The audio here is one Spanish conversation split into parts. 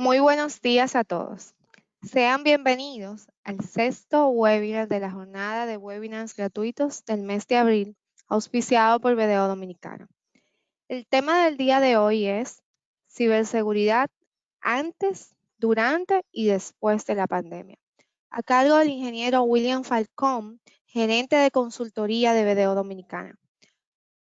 Muy buenos días a todos. Sean bienvenidos al sexto webinar de la jornada de webinars gratuitos del mes de abril, auspiciado por BDO Dominicana. El tema del día de hoy es ciberseguridad antes, durante y después de la pandemia, a cargo del ingeniero William Falcón, gerente de consultoría de BDO Dominicana.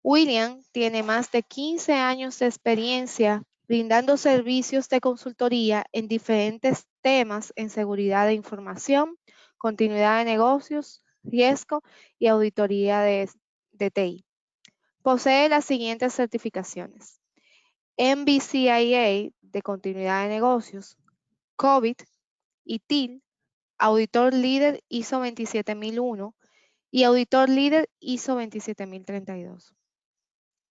William tiene más de 15 años de experiencia brindando servicios de consultoría en diferentes temas en seguridad de información, continuidad de negocios, riesgo y auditoría de TI. Posee las siguientes certificaciones: NBCIA de continuidad de negocios, COVID, ITIL, auditor líder ISO 27001 y auditor líder ISO 27032.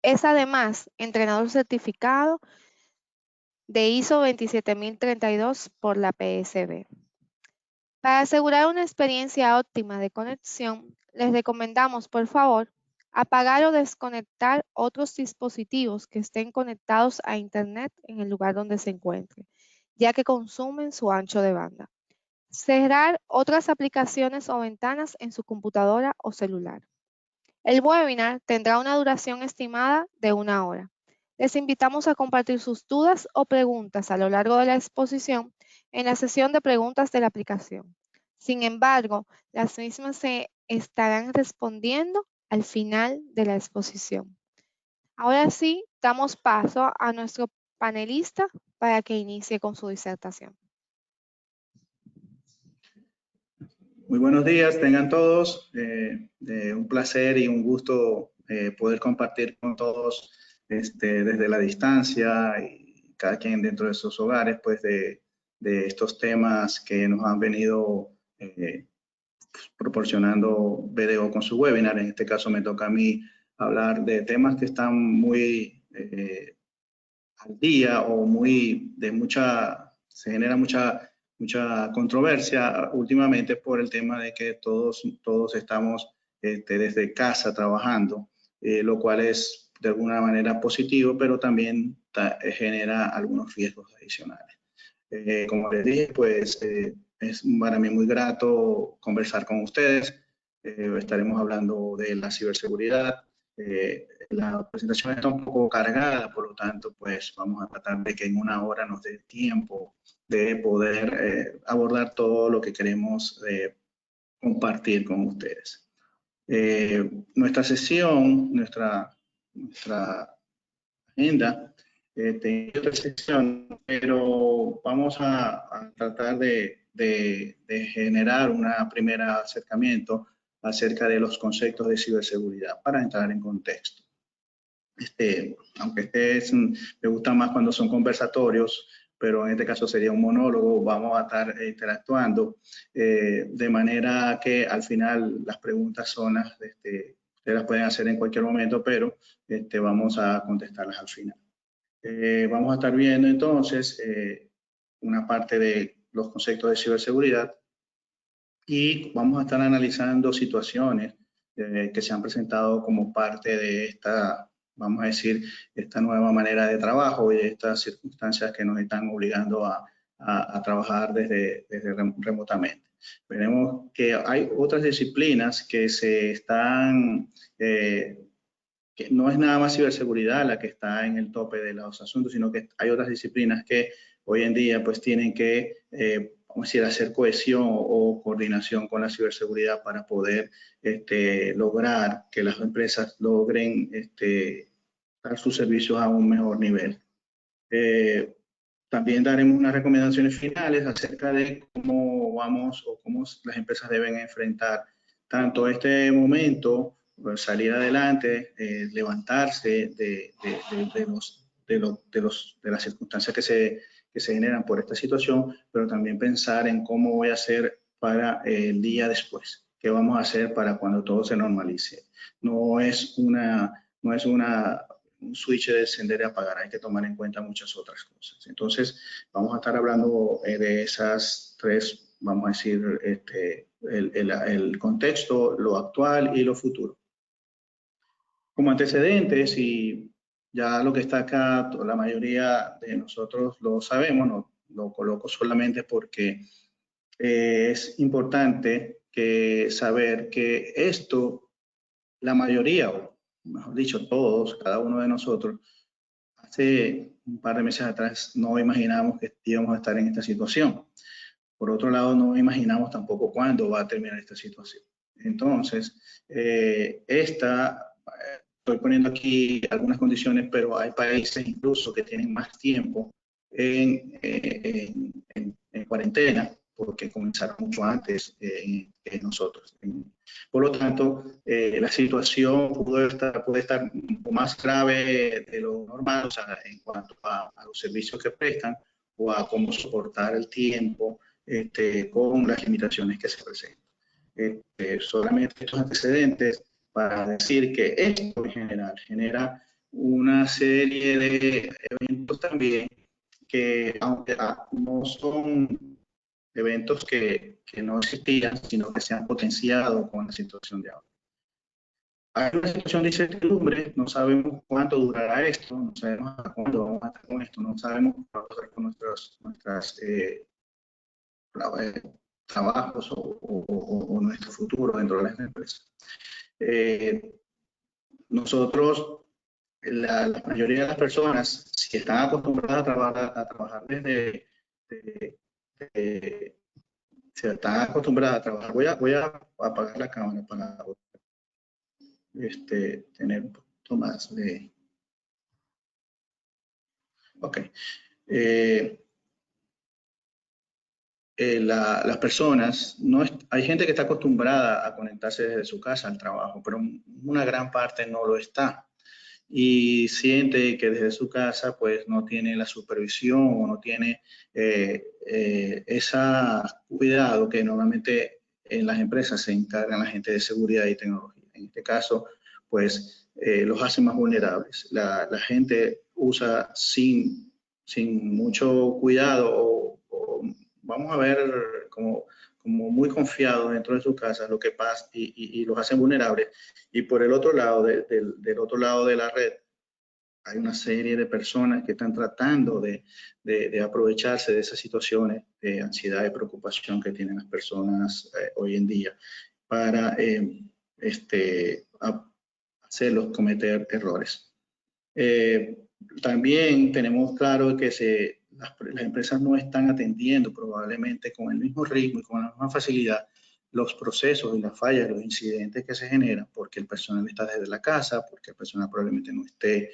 Es además entrenador certificado de ISO 27032 por la PSB. Para asegurar una experiencia óptima de conexión, les recomendamos, por favor, apagar o desconectar otros dispositivos que estén conectados a Internet en el lugar donde se encuentren, ya que consumen su ancho de banda. Cerrar otras aplicaciones o ventanas en su computadora o celular. El webinar tendrá una duración estimada de 1 hora. Les invitamos a compartir sus dudas o preguntas a lo largo de la exposición en la sesión de preguntas de la aplicación. Sin embargo, las mismas se estarán respondiendo al final de la exposición. Ahora sí, damos paso a nuestro panelista para que inicie con su disertación. Muy buenos días, tengan todos. Un placer y un gusto poder compartir con todos desde la distancia y cada quien dentro de sus hogares, pues de estos temas que nos han venido proporcionando BDO con su webinar. En este caso me toca a mí hablar de temas que están muy al día o se genera mucha controversia últimamente por el tema de que todos estamos desde casa trabajando, lo cual es de alguna manera positivo, pero también genera algunos riesgos adicionales. Como les dije, pues es para mí muy grato conversar con ustedes. Estaremos hablando de la ciberseguridad. La presentación está un poco cargada, por lo tanto, pues vamos a tratar de que en 1 hora nos dé tiempo de poder abordar todo lo que queremos compartir con ustedes. Nuestra sesión, nuestra agenda, tiene otra sección, pero vamos a tratar de generar un primer acercamiento acerca de los conceptos de ciberseguridad para entrar en contexto. Aunque me gusta más cuando son conversatorios, pero en este caso sería un monólogo, vamos a estar interactuando de manera que al final las preguntas son ustedes las pueden hacer en cualquier momento, pero vamos a contestarlas al final. Vamos a estar viendo entonces una parte de los conceptos de ciberseguridad y vamos a estar analizando situaciones que se han presentado como parte de esta, vamos a decir, esta nueva manera de trabajo y estas circunstancias que nos están obligando a trabajar desde remotamente. Veremos que hay otras disciplinas que se están, que no es nada más ciberseguridad la que está en el tope de los asuntos, sino que hay otras disciplinas que hoy en día pues tienen que, vamos a decir, hacer cohesión o coordinación con la ciberseguridad para poder lograr que las empresas logren dar sus servicios a un mejor nivel. También daremos unas recomendaciones finales acerca de cómo vamos o cómo las empresas deben enfrentar tanto este momento, salir adelante, levantarse de las circunstancias que se generan por esta situación, pero también pensar en cómo voy a hacer para el día después, qué vamos a hacer para cuando todo se normalice. No es un switch de encender y apagar, hay que tomar en cuenta muchas otras cosas. Entonces, vamos a estar hablando de esas tres, vamos a decir, el contexto, lo actual y lo futuro. Como antecedentes, y ya lo que está acá, la mayoría de nosotros lo sabemos, Lo coloco solamente porque es importante saber que esto, la mayoría, o mejor dicho, todos, cada uno de nosotros, hace un par de meses atrás no imaginamos que íbamos a estar en esta situación. Por otro lado, no imaginamos tampoco cuándo va a terminar esta situación. Entonces, estoy poniendo aquí algunas condiciones, pero hay países incluso que tienen más tiempo en cuarentena, porque comenzaron mucho antes que nosotros. Por lo tanto, la situación puede estar un poco más grave de lo normal, o sea, en cuanto a los servicios que prestan o a cómo soportar el tiempo con las limitaciones que se presentan. Solamente estos antecedentes para decir que esto en general genera una serie de eventos también que, aunque no son eventos que no existían, sino que se han potenciado con la situación de ahora. Hay una situación de incertidumbre, no sabemos cuánto durará esto, no sabemos hasta cuándo vamos a estar con esto, no sabemos qué va a pasar con nuestras trabajos o nuestro futuro dentro de las empresas. Nosotros, la mayoría de las personas, si están acostumbradas a trabajar si están acostumbradas a trabajar, voy a apagar la cámara para tener un poquito más de... Ok. Las personas, hay gente que está acostumbrada a conectarse desde su casa al trabajo, pero una gran parte no lo está. Y siente que desde su casa pues no tiene la supervisión o no tiene ese cuidado que normalmente en las empresas se encargan la gente de seguridad y tecnología. En este caso, pues los hace más vulnerables. La gente usa sin mucho cuidado o vamos a ver como muy confiados dentro de su casa lo que pasa y los hacen vulnerables. Y por el otro lado, del otro lado de la red, hay una serie de personas que están tratando de aprovecharse de esas situaciones de ansiedad y preocupación que tienen las personas hoy en día para hacerlos cometer errores. También tenemos claro que las empresas no están atendiendo probablemente con el mismo ritmo y con la misma facilidad los procesos y las fallas, los incidentes que se generan porque el personal está desde la casa, porque el personal probablemente no esté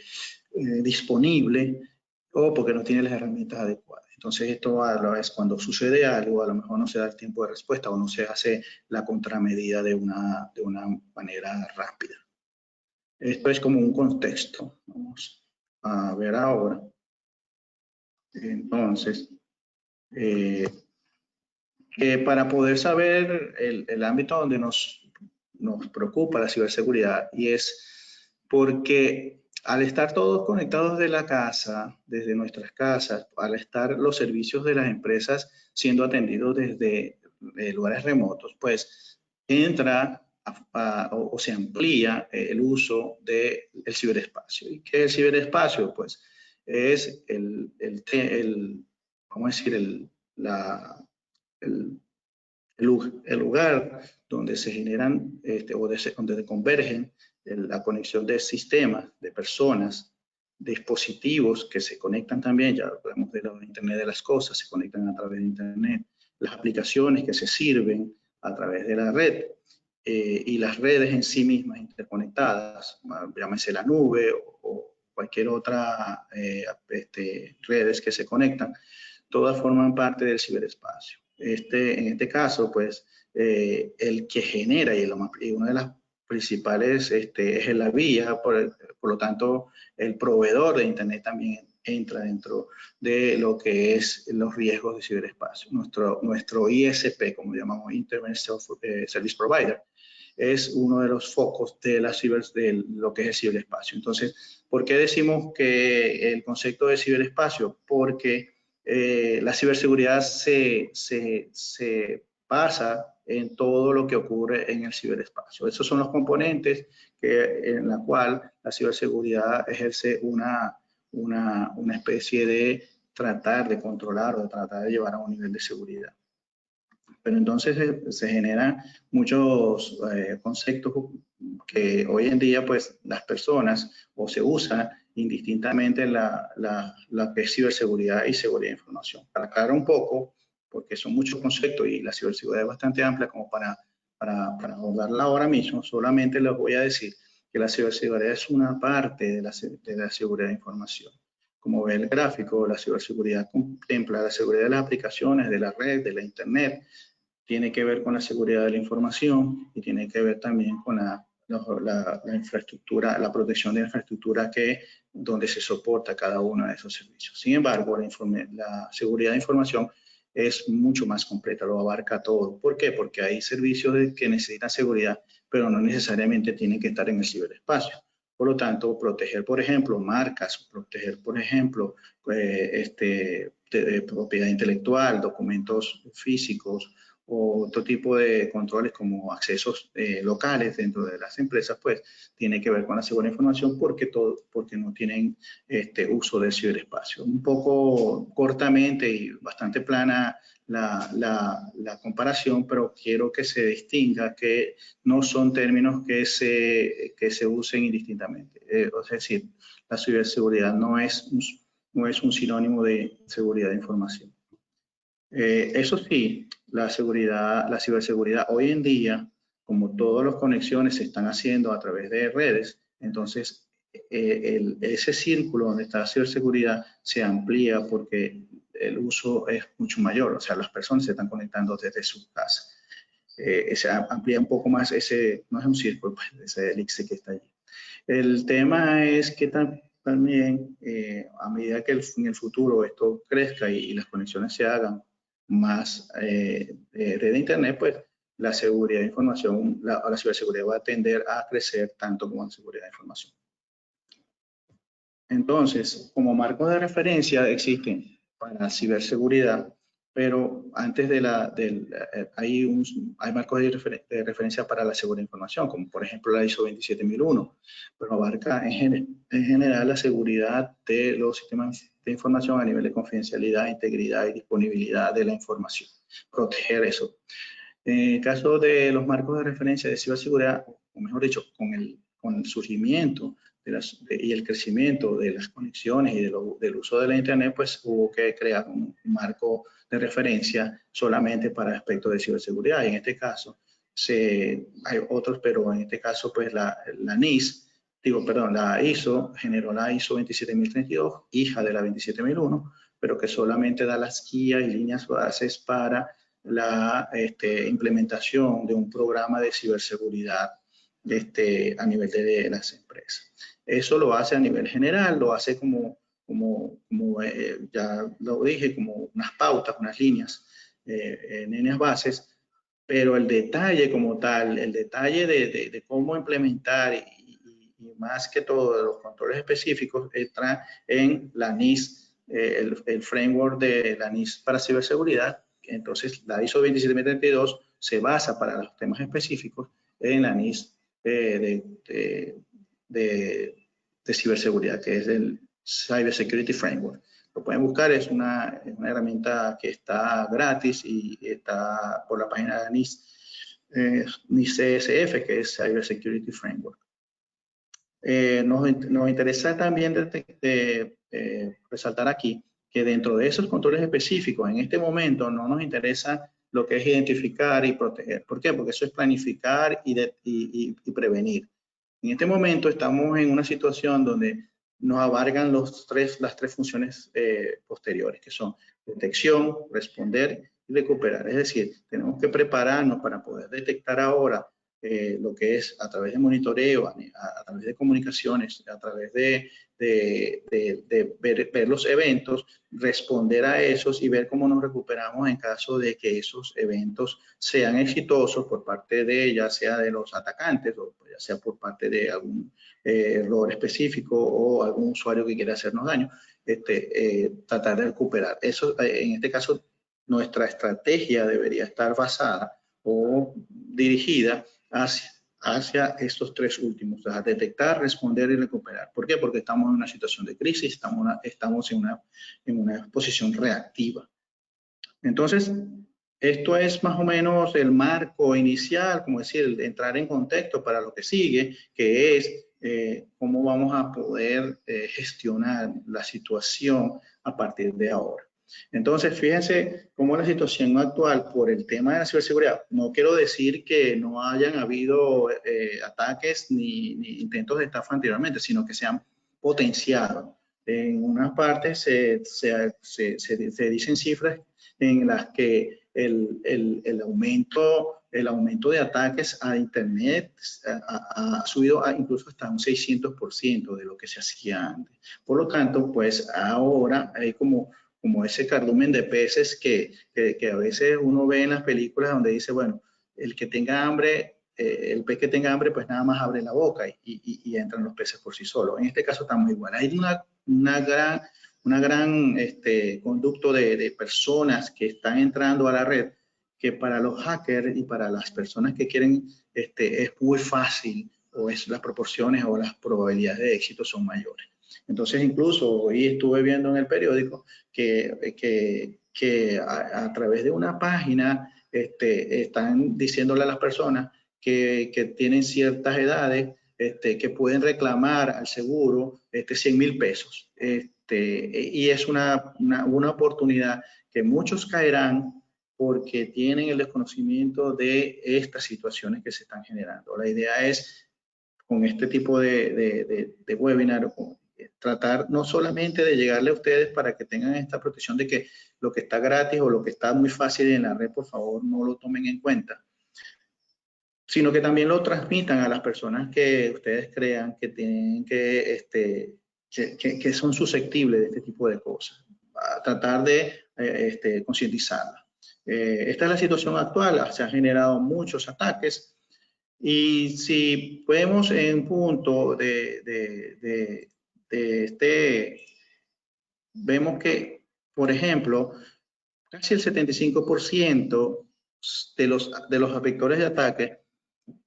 disponible o porque no tiene las herramientas adecuadas. Entonces esto a la vez cuando sucede algo, a lo mejor no se da el tiempo de respuesta o no se hace la contramedida de una manera rápida. Esto es como un contexto. Vamos a ver ahora. Entonces, para poder saber el ámbito donde nos preocupa la ciberseguridad, y es porque al estar todos conectados de la casa, desde nuestras casas, al estar los servicios de las empresas siendo atendidos desde lugares remotos, pues entra o se amplía el uso del ciberespacio. ¿Y qué es el ciberespacio? Pues es vamos a decir, el lugar donde se generan donde convergen la conexión de sistemas, de personas, dispositivos que se conectan también, ya hablamos de la Internet de las cosas, se conectan a través de Internet, las aplicaciones que se sirven a través de la red y las redes en sí mismas interconectadas, llámese la nube o cualquier otra redes que se conectan, todas forman parte del ciberespacio. En este caso, pues, el que genera y una de las principales es la vía, por lo tanto, el proveedor de Internet también entra dentro de lo que es los riesgos de ciberespacio. Nuestro ISP, como llamamos Internet Service Provider, es uno de los focos de lo que es el ciberespacio. Entonces, ¿por qué decimos que el concepto de ciberespacio? Porque la ciberseguridad se basa en todo lo que ocurre en el ciberespacio. Esos son los componentes en la cual la ciberseguridad ejerce una especie de tratar de controlar o de tratar de llevar a un nivel de seguridad. Pero entonces se generan muchos conceptos que hoy en día pues las personas o se usa indistintamente la que es ciberseguridad y seguridad de información. Para aclarar un poco, porque son muchos conceptos y la ciberseguridad es bastante amplia como para abordarla ahora mismo, solamente les voy a decir que la ciberseguridad es una parte de la seguridad de información. Como ve el gráfico, la ciberseguridad contempla la seguridad de las aplicaciones, de la red, de la internet, tiene que ver con la seguridad de la información y tiene que ver también con la infraestructura, la protección de la infraestructura donde se soporta cada uno de esos servicios. Sin embargo, la seguridad de información es mucho más completa, lo abarca todo. ¿Por qué? Porque hay servicios que necesitan seguridad, pero no necesariamente tienen que estar en el ciberespacio. Por lo tanto, proteger, por ejemplo, marcas, proteger, por ejemplo, propiedad intelectual, documentos físicos, o otro tipo de controles como accesos locales dentro de las empresas, pues tiene que ver con la seguridad de información porque no tienen uso del ciberespacio. Un poco cortamente y bastante plana la comparación, pero quiero que se distinga que no son términos que se usen indistintamente. Es decir, la ciberseguridad no es un sinónimo de seguridad de información. Eso sí, la ciberseguridad hoy en día, como todas las conexiones se están haciendo a través de redes, entonces ese círculo donde está la ciberseguridad se amplía porque el uso es mucho mayor, o sea, las personas se están conectando desde su casa. Se amplía un poco más no es un círculo, pues, ese elixir que está allí. El tema es que también a medida que en el futuro esto crezca y las conexiones se hagan más red de internet, pues la seguridad de información, la ciberseguridad va a tender a crecer tanto como la seguridad de información. Entonces, como marcos de referencia existen para ciberseguridad, pero antes hay marcos de referencia para la seguridad de información, como por ejemplo la ISO 27001, pero abarca en general la seguridad de los sistemas de información a nivel de confidencialidad, integridad y disponibilidad de la información. Proteger eso. En el caso de los marcos de referencia de ciberseguridad, o mejor dicho, con el surgimiento y el crecimiento de las conexiones y del uso de la Internet, pues hubo que crear un marco de referencia solamente para aspectos de ciberseguridad. Y en este caso, hay otros, pero en este caso, pues la ISO generó la ISO 27032, hija de la 27001, pero que solamente da las guías y líneas bases para la implementación de un programa de ciberseguridad a nivel de las empresas. Eso lo hace a nivel general, lo hace como ya lo dije, como unas pautas, unas líneas, líneas bases, pero el detalle como tal, el detalle de cómo implementar y más que todo de los controles específicos entra en la NIS, el framework de la NIS para ciberseguridad. Entonces, la ISO 27032 se basa para los temas específicos en la NIS de ciberseguridad, que es el Cyber Security Framework. Lo pueden buscar, es una herramienta que está gratis y está por la página de NIS, NIS CSF, que es Cyber Security Framework. Nos interesa también resaltar aquí que dentro de esos controles específicos, en este momento no nos interesa lo que es identificar y proteger. ¿Por qué? Porque eso es planificar y prevenir. En este momento estamos en una situación donde nos abarcan las tres funciones posteriores, que son detección, responder y recuperar. Es decir, tenemos que prepararnos para poder detectar ahora lo que es a través de monitoreo, a través de comunicaciones, a través de ver los eventos, responder a esos y ver cómo nos recuperamos en caso de que esos eventos sean exitosos por parte ya sea de los atacantes o ya sea por parte de algún error específico o algún usuario que quiera hacernos daño, tratar de recuperar. Eso, en este caso, nuestra estrategia debería estar basada o dirigida hacia estos tres últimos, o sea, detectar, responder y recuperar. ¿Por qué? Porque estamos en una situación de crisis, estamos en una posición reactiva. Entonces, esto es más o menos el marco inicial, como decir, entrar en contexto para lo que sigue, que es cómo vamos a poder gestionar la situación a partir de ahora. Entonces, fíjense cómo la situación actual por el tema de la ciberseguridad, no quiero decir que no hayan habido ataques ni intentos de estafa anteriormente, sino que se han potenciado. En unas partes se dicen cifras en las que el aumento de ataques a Internet ha subido incluso hasta un 600% de lo que se hacía antes. Por lo tanto, pues ahora hay como ese cardumen de peces que a veces uno ve en las películas donde dice, bueno, el que tenga hambre, el pez que tenga hambre, pues nada más abre la boca y entran los peces por sí solos. En este caso estamos igual. Hay una gran conducto de personas que están entrando a la red, que para los hackers y para las personas que quieren, es muy fácil, o es las proporciones o las probabilidades de éxito son mayores. Entonces, incluso hoy estuve viendo en el periódico que a través de una página están diciéndole a las personas que tienen ciertas edades que pueden reclamar al seguro 100,000 pesos. Y es una oportunidad que muchos caerán porque tienen el desconocimiento de estas situaciones que se están generando. La idea es, con este tipo de webinar, tratar no solamente de llegarle a ustedes para que tengan esta protección de que lo que está gratis o lo que está muy fácil en la red, por favor, no lo tomen en cuenta, sino que también lo transmitan a las personas que ustedes crean que tienen que son susceptibles de este tipo de cosas, a tratar de concientizarlas. Esta es la situación actual, se han generado muchos ataques y si vemos en punto vemos que, por ejemplo, casi el 75% de los vectores de ataque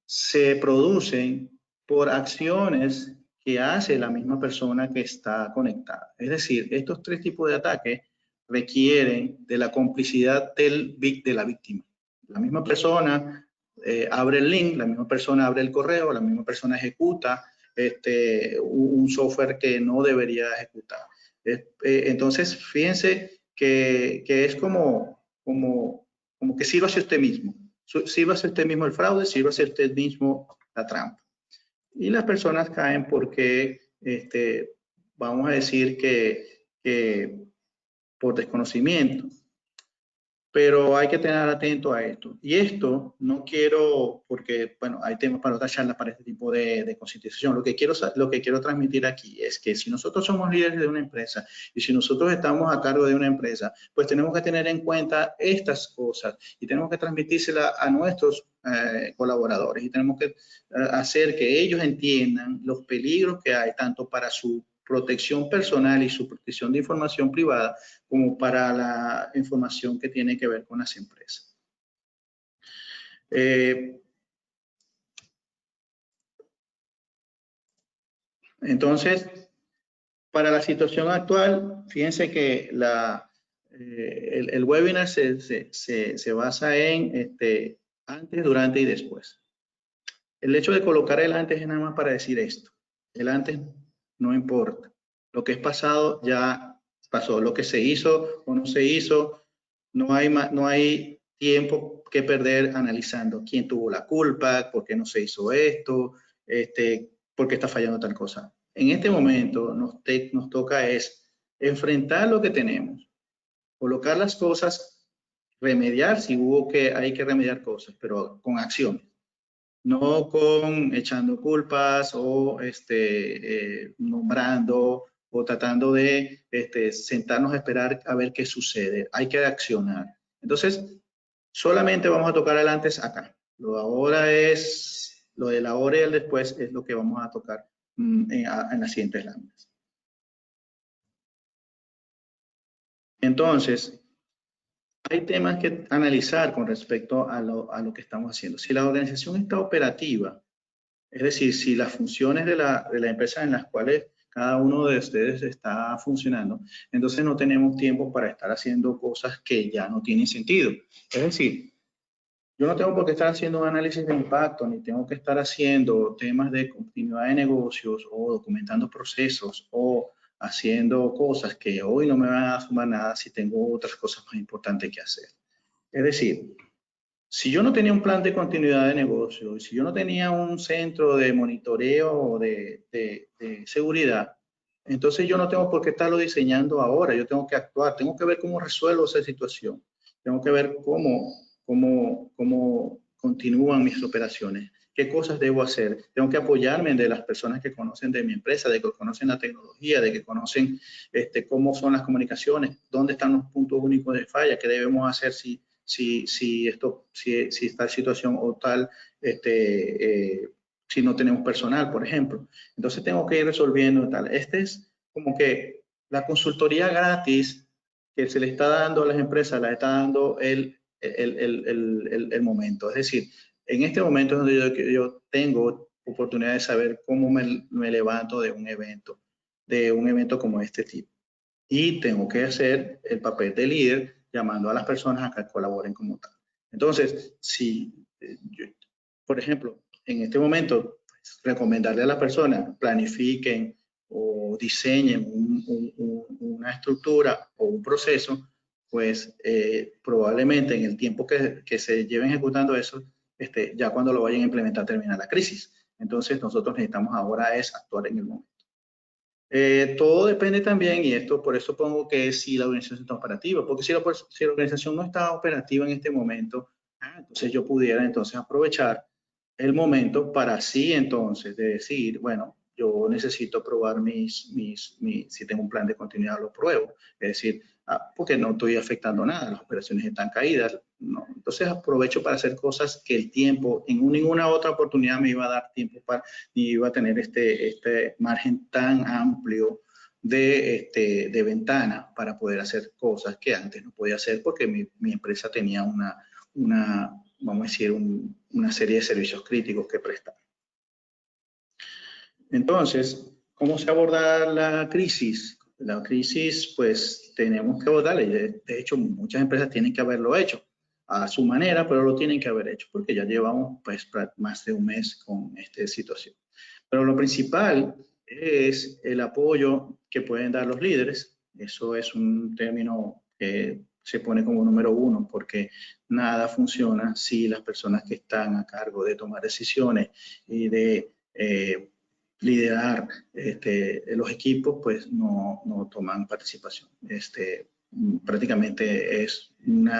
se producen por acciones que hace la misma persona que está conectada. Es decir, estos tres tipos de ataques requieren de la complicidad de la víctima. La misma persona abre el link, la misma persona abre el correo, la misma persona ejecuta un software que no debería ejecutar. Entonces, fíjense que es como que sírvase usted mismo. Sírvase usted mismo el fraude, sírvase usted mismo la trampa. Y las personas caen porque, vamos a decir que por desconocimiento. Pero hay que tener atento a esto. Y esto no quiero, porque, bueno, hay temas para otras charlas para este tipo de concientización. Lo que quiero transmitir aquí es que si nosotros somos líderes de una empresa y si nosotros estamos a cargo de una empresa, pues tenemos que tener en cuenta estas cosas y tenemos que transmitírselas a nuestros colaboradores y tenemos que hacer que ellos entiendan los peligros que hay tanto para su protección personal y su protección de información privada, como para la información que tiene que ver con las empresas. Entonces, para la situación actual, fíjense que el webinar se basa en antes, durante y después. El hecho de colocar el antes es nada más para decir esto. El antes no importa. Lo que es pasado ya pasó. Lo que se hizo o no se hizo, no hay tiempo que perder analizando quién tuvo la culpa, por qué no se hizo esto, por qué está fallando tal cosa. En este momento nos toca es enfrentar lo que tenemos, colocar las cosas, remediar si hay que remediar cosas, pero con acciones. No con echando culpas o nombrando o tratando de sentarnos a esperar a ver qué sucede. Hay que accionar. Entonces, solamente vamos a tocar el antes acá. Lo del ahora y el después es lo que vamos a tocar en las siguientes láminas. Entonces, hay temas que analizar con respecto a lo que estamos haciendo. Si la organización está operativa, Es decir, si las funciones de la empresa en las cuales cada uno de ustedes está funcionando, entonces no tenemos tiempo para estar haciendo cosas que ya no tienen sentido. Es decir, yo no tengo por qué estar haciendo un análisis de impacto, ni tengo que estar haciendo temas de continuidad de negocios o documentando procesos o haciendo cosas que hoy no me van a sumar nada si tengo otras cosas más importantes que hacer. Es decir, si yo no tenía un plan de continuidad de negocio, si yo no tenía un centro de monitoreo o de seguridad, entonces yo no tengo por qué estarlo diseñando ahora, yo tengo que actuar, tengo que ver cómo resuelvo esa situación, tengo que ver cómo continúan mis operaciones, qué cosas debo hacer, tengo que apoyarme de las personas que conocen de mi empresa, de que conocen la tecnología, de que conocen cómo son las comunicaciones, dónde están los puntos únicos de falla, qué debemos hacer si tal situación o tal, si no tenemos personal, por ejemplo. Entonces tengo que ir resolviendo tal. Este es como que la consultoría gratis que se le está dando a las empresas, la está dando el momento. Es decir, en este momento es donde yo tengo oportunidad de saber cómo me levanto de un evento como este tipo. Y tengo que hacer el papel de líder llamando a las personas a que colaboren como tal. Entonces, si, por ejemplo, en este momento, pues, recomendarle a las personas planifiquen o diseñen una estructura o un proceso, pues probablemente en el tiempo que se lleven ejecutando eso, ya cuando lo vayan a implementar termina la crisis. Entonces, nosotros necesitamos ahora es actuar en el momento. Todo depende también, y esto por eso pongo que si la organización está operativa, porque si la organización no está operativa en este momento, entonces yo pudiera entonces aprovechar el momento para así entonces de decir, bueno, yo necesito probar si tengo un plan de continuidad, lo pruebo. Es decir, porque no estoy afectando nada, las operaciones están caídas. No. Entonces aprovecho para hacer cosas que el tiempo, en ninguna otra oportunidad me iba a dar tiempo para, ni iba a tener este margen tan amplio de ventana para poder hacer cosas que antes no podía hacer porque mi empresa tenía vamos a decir, una serie de servicios críticos que prestar. Entonces, ¿cómo se aborda la crisis? La crisis, pues, tenemos que abordarla. De hecho, muchas empresas tienen que haberlo hecho a su manera, pero lo tienen que haber hecho porque ya llevamos, pues, más de un mes con esta situación. Pero lo principal es el apoyo que pueden dar los líderes. Eso es un término que se pone como número uno porque nada funciona si las personas que están a cargo de tomar decisiones y de liderar los equipos, pues no toman participación. Prácticamente es un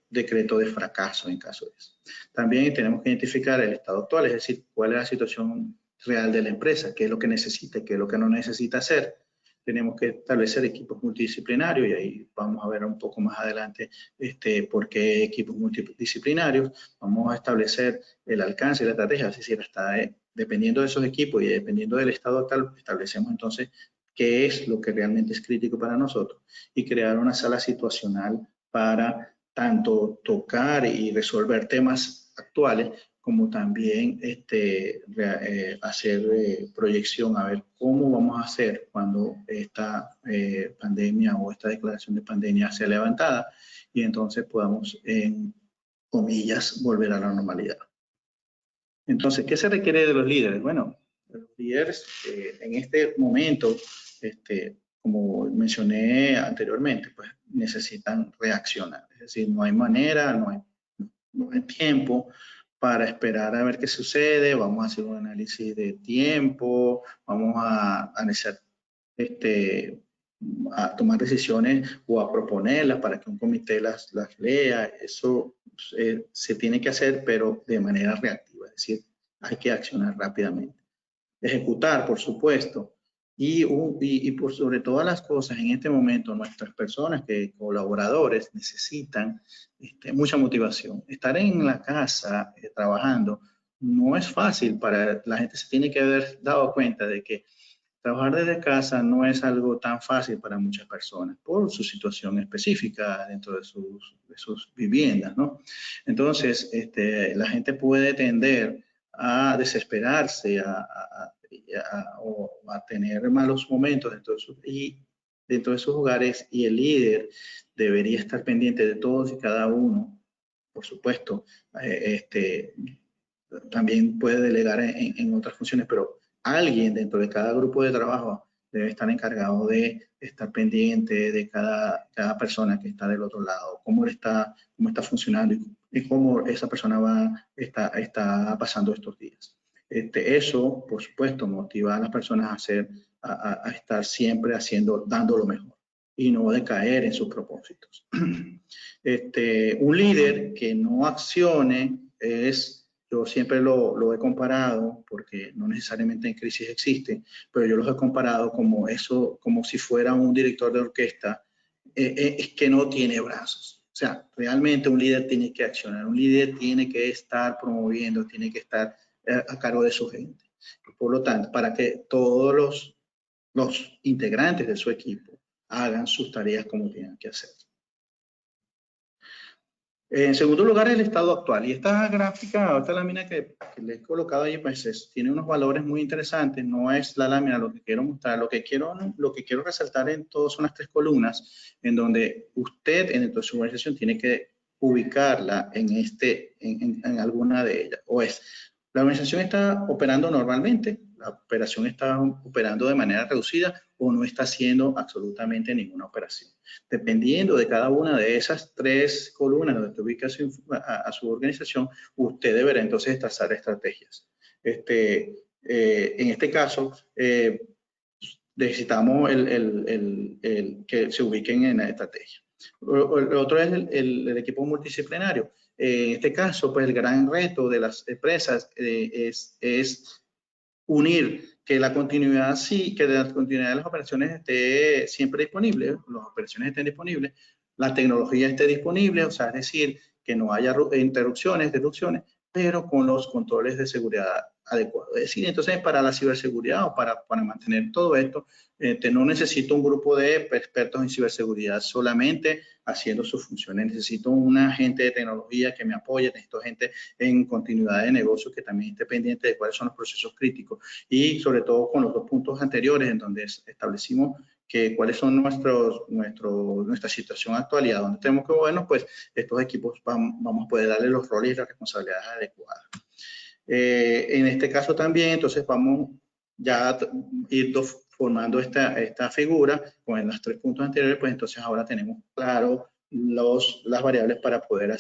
decreto de fracaso en caso de eso. También tenemos que identificar el estado actual, es decir, cuál es la situación real de la empresa, qué es lo que necesita, qué es lo que no necesita hacer. Tenemos que establecer equipos multidisciplinarios y ahí vamos a ver un poco más adelante por qué equipos multidisciplinarios. Vamos a establecer el alcance y la estrategia, es decir, dependiendo de esos equipos y dependiendo del estado actual, establecemos entonces qué es lo que realmente es crítico para nosotros y crear una sala situacional para tanto tocar y resolver temas actuales como también hacer proyección a ver cómo vamos a hacer cuando esta pandemia o esta declaración de pandemia sea levantada y entonces podamos, en comillas, volver a la normalidad. Entonces, ¿qué se requiere de los líderes? Bueno, los líderes en este momento, como mencioné anteriormente, pues necesitan reaccionar. Es decir, no hay manera, no hay tiempo para esperar a ver qué sucede. Vamos a hacer un análisis de tiempo, vamos a analizar, a tomar decisiones o a proponerlas para que un comité las lea. Eso se tiene que hacer, pero de manera reactiva, es decir, hay que accionar rápidamente. Ejecutar, por supuesto, y por sobre todas las cosas, en este momento, nuestras personas, colaboradores, necesitan mucha motivación. Estar en la casa trabajando no es fácil para la gente. Se tiene que haber dado cuenta de que trabajar desde casa no es algo tan fácil para muchas personas por su situación específica dentro de sus viviendas, ¿no? Entonces, la gente puede tender a desesperarse, o a tener malos momentos dentro de sus hogares, y el líder debería estar pendiente de todos y cada uno. Por supuesto, también puede delegar en otras funciones, pero alguien dentro de cada grupo de trabajo debe estar encargado de estar pendiente de cada persona que está del otro lado, cómo está funcionando y cómo esa persona está pasando estos días. Eso, por supuesto, motiva a las personas a estar siempre dando lo mejor y no decaer en sus propósitos. Un líder que no accione yo siempre lo he comparado, porque no necesariamente en crisis existe, pero yo los he comparado como si fuera un director de orquesta que no tiene brazos. O sea, realmente un líder tiene que accionar, un líder tiene que estar promoviendo, tiene que estar a cargo de su gente. Por lo tanto, para que todos los integrantes de su equipo hagan sus tareas como tienen que hacer. En segundo lugar, el estado actual. Y esta gráfica, esta lámina que les he colocado ahí, pues tiene unos valores muy interesantes. No es la lámina lo que quiero mostrar. Lo que quiero resaltar en todo son las 3 columnas, en donde usted, en su organización, tiene que ubicarla en alguna de ellas. O es, la organización está operando normalmente, la operación está operando de manera reducida, o no está haciendo absolutamente ninguna operación. Dependiendo de cada una de esas 3 columnas donde usted ubica a su organización, usted deberá entonces trazar estrategias. En este caso, necesitamos que se ubiquen en la estrategia. El otro es el equipo multidisciplinario. En este caso, pues el gran reto de las empresas es unir que la continuidad de las operaciones esté siempre disponible, las operaciones estén disponibles, la tecnología esté disponible, o sea, es decir, que no haya interrupciones, deducciones, pero con los controles de seguridad adecuados. Es decir, entonces para la ciberseguridad o para mantener todo esto, no necesito un grupo de expertos en ciberseguridad solamente haciendo sus funciones. Necesito un agente de tecnología que me apoye, necesito gente en continuidad de negocio que también esté pendiente de cuáles son los procesos críticos, y sobre todo con los 2 puntos anteriores en donde establecimos cuáles son nuestra situación actual y a dónde tenemos que movernos, pues estos equipos vamos a poder darle los roles y las responsabilidades adecuadas. En este caso también, entonces vamos ya a ir formando esta figura con los 3 puntos anteriores, pues entonces ahora tenemos claro las variables para poder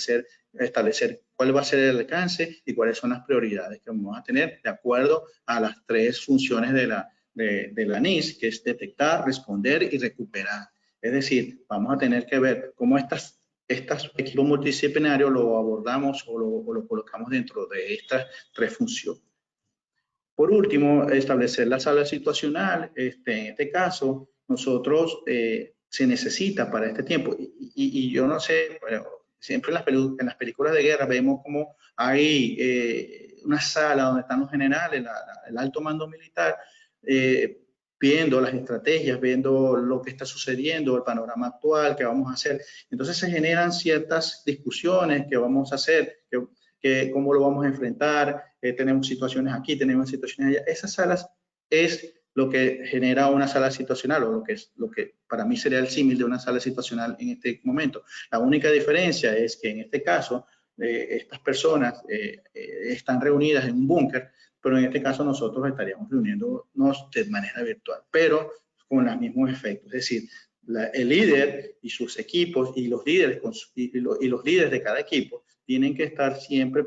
establecer cuál va a ser el alcance y cuáles son las prioridades que vamos a tener de acuerdo a las 3 funciones de la NIS, que es detectar, responder y recuperar. Es decir, vamos a tener que ver cómo estos equipos multidisciplinarios lo abordamos o lo colocamos dentro de estas 3 funciones. Por último, establecer la sala situacional. En este caso, nosotros se necesita para este tiempo, y yo no sé, bueno, siempre en las películas de guerra vemos como hay una sala donde están los generales, el alto mando militar, viendo las estrategias, viendo lo que está sucediendo, el panorama actual, qué vamos a hacer. Entonces se generan ciertas discusiones, qué vamos a hacer, cómo lo vamos a enfrentar, tenemos situaciones aquí, tenemos situaciones allá. Esas salas es lo que genera una sala situacional, o lo que para mí sería el símil de una sala situacional en este momento. La única diferencia es que en este caso estas personas están reunidas en un búnker, pero en este caso nosotros estaríamos reuniéndonos de manera virtual, pero con los mismos efectos. Es decir, el líder y sus equipos y los líderes de cada equipo tienen que estar siempre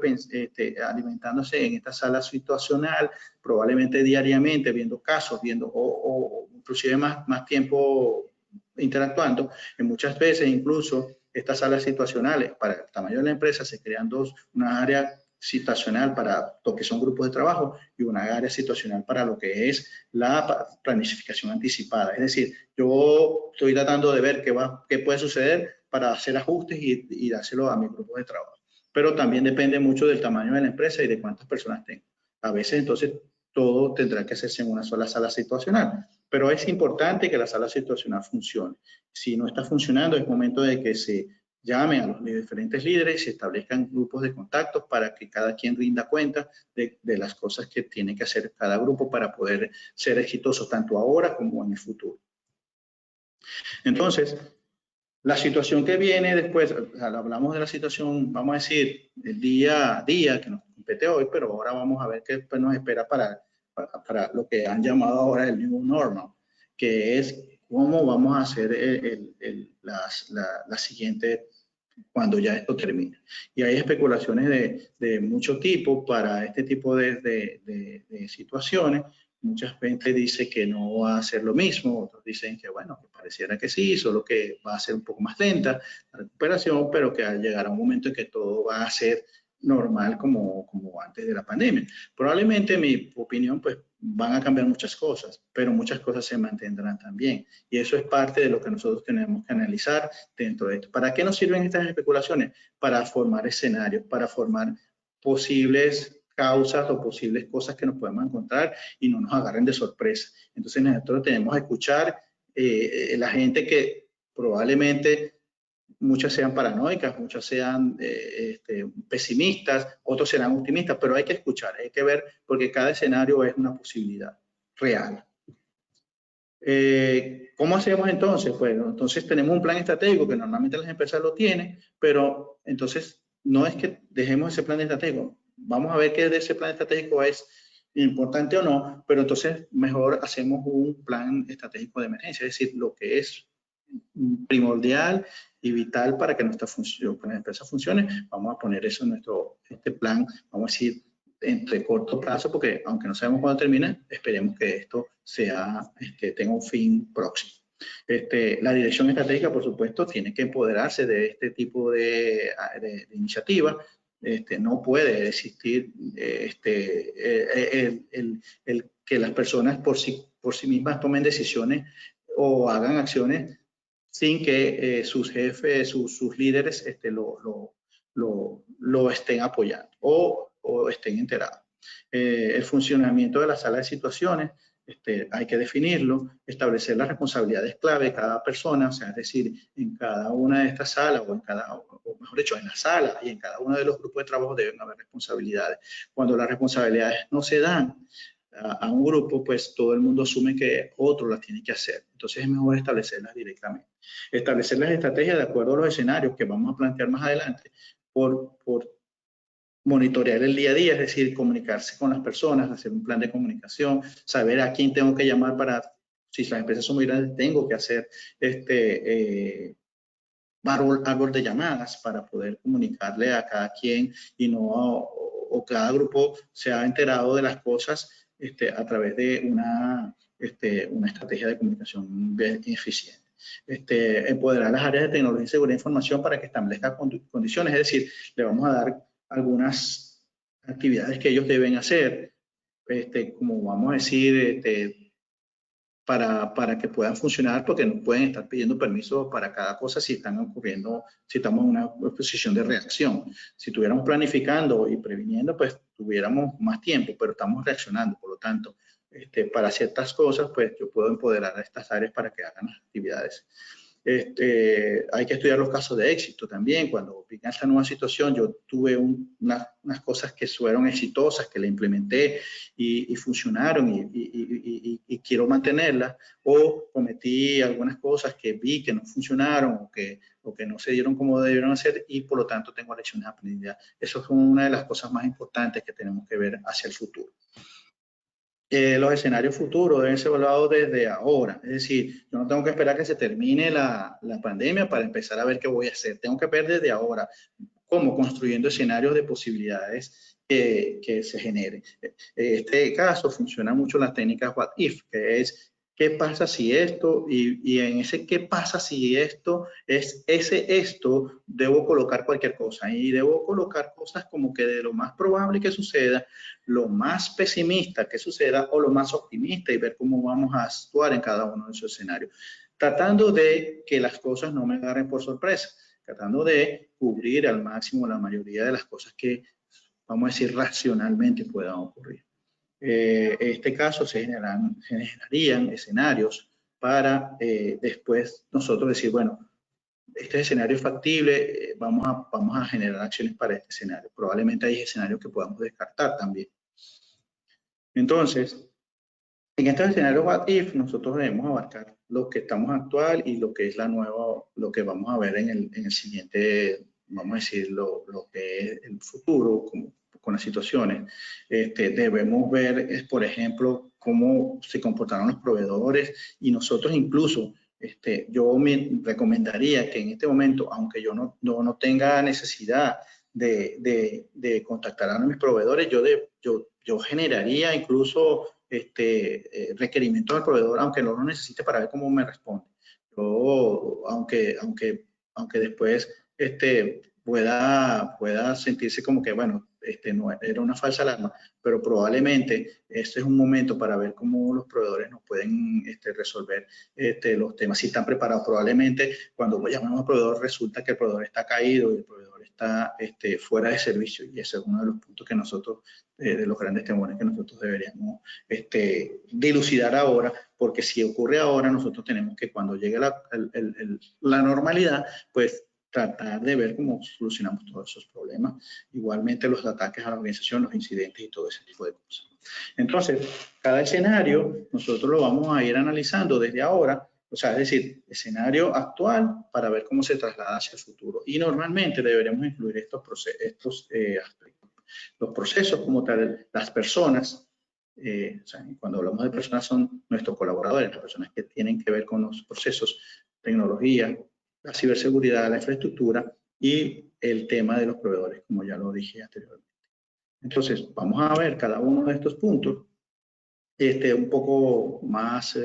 alimentándose en esta sala situacional, probablemente diariamente, viendo casos, o inclusive más tiempo interactuando. Y muchas veces incluso estas salas situacionales, para el tamaño de la empresa, se crean una área situacional para lo que son grupos de trabajo y una área situacional para lo que es la planificación anticipada. Es decir, yo estoy tratando de ver qué puede suceder para hacer ajustes y dárselo a mi grupo de trabajo. Pero también depende mucho del tamaño de la empresa y de cuántas personas tengo. A veces, entonces, todo tendrá que hacerse en una sola sala situacional. Pero es importante que la sala situacional funcione. Si no está funcionando, es momento de que se llamen a los diferentes líderes y establezcan grupos de contactos para que cada quien rinda cuenta de las cosas que tiene que hacer cada grupo para poder ser exitosos tanto ahora como en el futuro. Entonces, la situación que viene después, o sea, hablamos de la situación, vamos a decir, el día a día que nos compete hoy, pero ahora vamos a ver qué después nos espera para lo que han llamado ahora el New Normal, que es cómo vamos a hacer la siguiente cuando ya esto termine. Y hay especulaciones de mucho tipo para este tipo de situaciones. Mucha gente dice que no va a ser lo mismo, otros dicen que bueno, que pareciera que sí, solo que va a ser un poco más lenta la recuperación, pero que llegará un momento en que todo va a ser normal como antes de la pandemia. Probablemente, en mi opinión, pues van a cambiar muchas cosas, pero muchas cosas se mantendrán también. Y eso es parte de lo que nosotros tenemos que analizar dentro de esto. ¿Para qué nos sirven estas especulaciones? Para formar escenarios, para formar posibles causas o posibles cosas que nos podemos encontrar y no nos agarren de sorpresa. Entonces nosotros tenemos que escuchar la gente que probablemente muchas sean paranoicas, muchas sean pesimistas, otros serán optimistas, pero hay que escuchar, hay que ver, porque cada escenario es una posibilidad real. ¿Cómo hacemos entonces? Bueno, entonces tenemos un plan estratégico que normalmente las empresas lo tienen, pero entonces no es que dejemos ese plan estratégico. Vamos a ver qué de ese plan estratégico es importante o no, pero entonces mejor hacemos un plan estratégico de emergencia, es decir, lo que es primordial y vital para que nuestra función, que la empresa funcione, vamos a poner eso en este plan, vamos a decir, entre corto plazo, porque aunque no sabemos cuándo termina, esperemos que esto tenga un fin próximo. La dirección estratégica, por supuesto, tiene que empoderarse de este tipo de iniciativas. No puede existir el que las personas por sí mismas tomen decisiones o hagan acciones sin que sus jefes, sus líderes lo estén apoyando o estén enterados. El funcionamiento de la sala de situaciones, hay que definirlo, establecer las responsabilidades clave de cada persona, o sea, es decir, en cada una de estas salas o mejor dicho, en la sala y en cada uno de los grupos de trabajo deben haber responsabilidades. Cuando las responsabilidades no se dan a un grupo, pues todo el mundo asume que otro las tiene que hacer. Entonces es mejor establecerlas directamente. Establecer las estrategias de acuerdo a los escenarios que vamos a plantear más adelante por monitorear el día a día, es decir, comunicarse con las personas, hacer un plan de comunicación, saber a quién tengo que llamar para, si las empresas son muy grandes, tengo que hacer árbol de llamadas para poder comunicarle a cada quien y no o cada grupo se ha enterado de las cosas a través de una estrategia de comunicación bien eficiente. Empoderar las áreas de tecnología y seguridad de información para que establezcan condiciones, es decir, le vamos a dar algunas actividades que ellos deben hacer, como vamos a decir, para que puedan funcionar, porque no pueden estar pidiendo permiso para cada cosa si están ocurriendo, si estamos en una posición de reacción. Si estuviéramos planificando y previniendo, pues tuviéramos más tiempo, pero estamos reaccionando, por lo tanto, para ciertas cosas, pues yo puedo empoderar a estas áreas para que hagan las actividades. Hay que estudiar los casos de éxito también. Cuando vi esta nueva situación, yo tuve unas cosas que fueron exitosas, que le implementé y funcionaron y quiero mantenerlas, o cometí algunas cosas que vi que no funcionaron o que no se dieron como debieron hacer y por lo tanto tengo lecciones aprendidas. Eso es una de las cosas más importantes que tenemos que ver hacia el futuro. Los escenarios futuros deben ser evaluados desde ahora. Es decir, yo no tengo que esperar que se termine la pandemia para empezar a ver qué voy a hacer. Tengo que ver desde ahora cómo construyendo escenarios de posibilidades que se generen. En este caso funciona mucho la técnica What If, que es ¿qué pasa si esto? Y en ese ¿qué pasa si esto? Esto, debo colocar cualquier cosa. Y debo colocar cosas como que de lo más probable que suceda, lo más pesimista que suceda o lo más optimista y ver cómo vamos a actuar en cada uno de esos escenarios. Tratando de que las cosas no me agarren por sorpresa, tratando de cubrir al máximo la mayoría de las cosas que, vamos a decir, racionalmente puedan ocurrir. En este caso se generarían escenarios para después nosotros decir, bueno, este escenario es factible, vamos a generar acciones para este escenario. Probablemente hay escenarios que podamos descartar también. Entonces, en estos escenarios What If, nosotros debemos abarcar lo que estamos actual y lo que es la nueva, lo que vamos a ver en el siguiente, vamos a decir, lo que es el futuro con las situaciones. Debemos ver, por ejemplo, cómo se comportaron los proveedores y nosotros incluso, yo me recomendaría que en este momento, aunque yo no tenga necesidad de contactar a mis proveedores, yo generaría incluso requerimientos al proveedor, aunque no lo necesite, para ver cómo me responde. Yo, aunque después pueda sentirse como que, bueno, no era una falsa alarma, pero probablemente este es un momento para ver cómo los proveedores nos pueden resolver los temas. Si están preparados, probablemente cuando llamamos al proveedor resulta que el proveedor está caído y el proveedor está fuera de servicio, y ese es uno de los puntos que nosotros, de los grandes temores que nosotros deberíamos dilucidar ahora, porque si ocurre ahora, nosotros tenemos que cuando llegue la normalidad, pues tratar de ver cómo solucionamos todos esos problemas. Igualmente los ataques a la organización, los incidentes y todo ese tipo de cosas. Entonces, cada escenario nosotros lo vamos a ir analizando desde ahora, o sea, es decir, escenario actual para ver cómo se traslada hacia el futuro. Y normalmente deberemos incluir estos aspectos. Los procesos como tal, las personas, o sea, cuando hablamos de personas son nuestros colaboradores, las personas que tienen que ver con los procesos, tecnología, la ciberseguridad, la infraestructura y el tema de los proveedores, como ya lo dije anteriormente. Entonces, vamos a ver cada uno de estos puntos un poco más.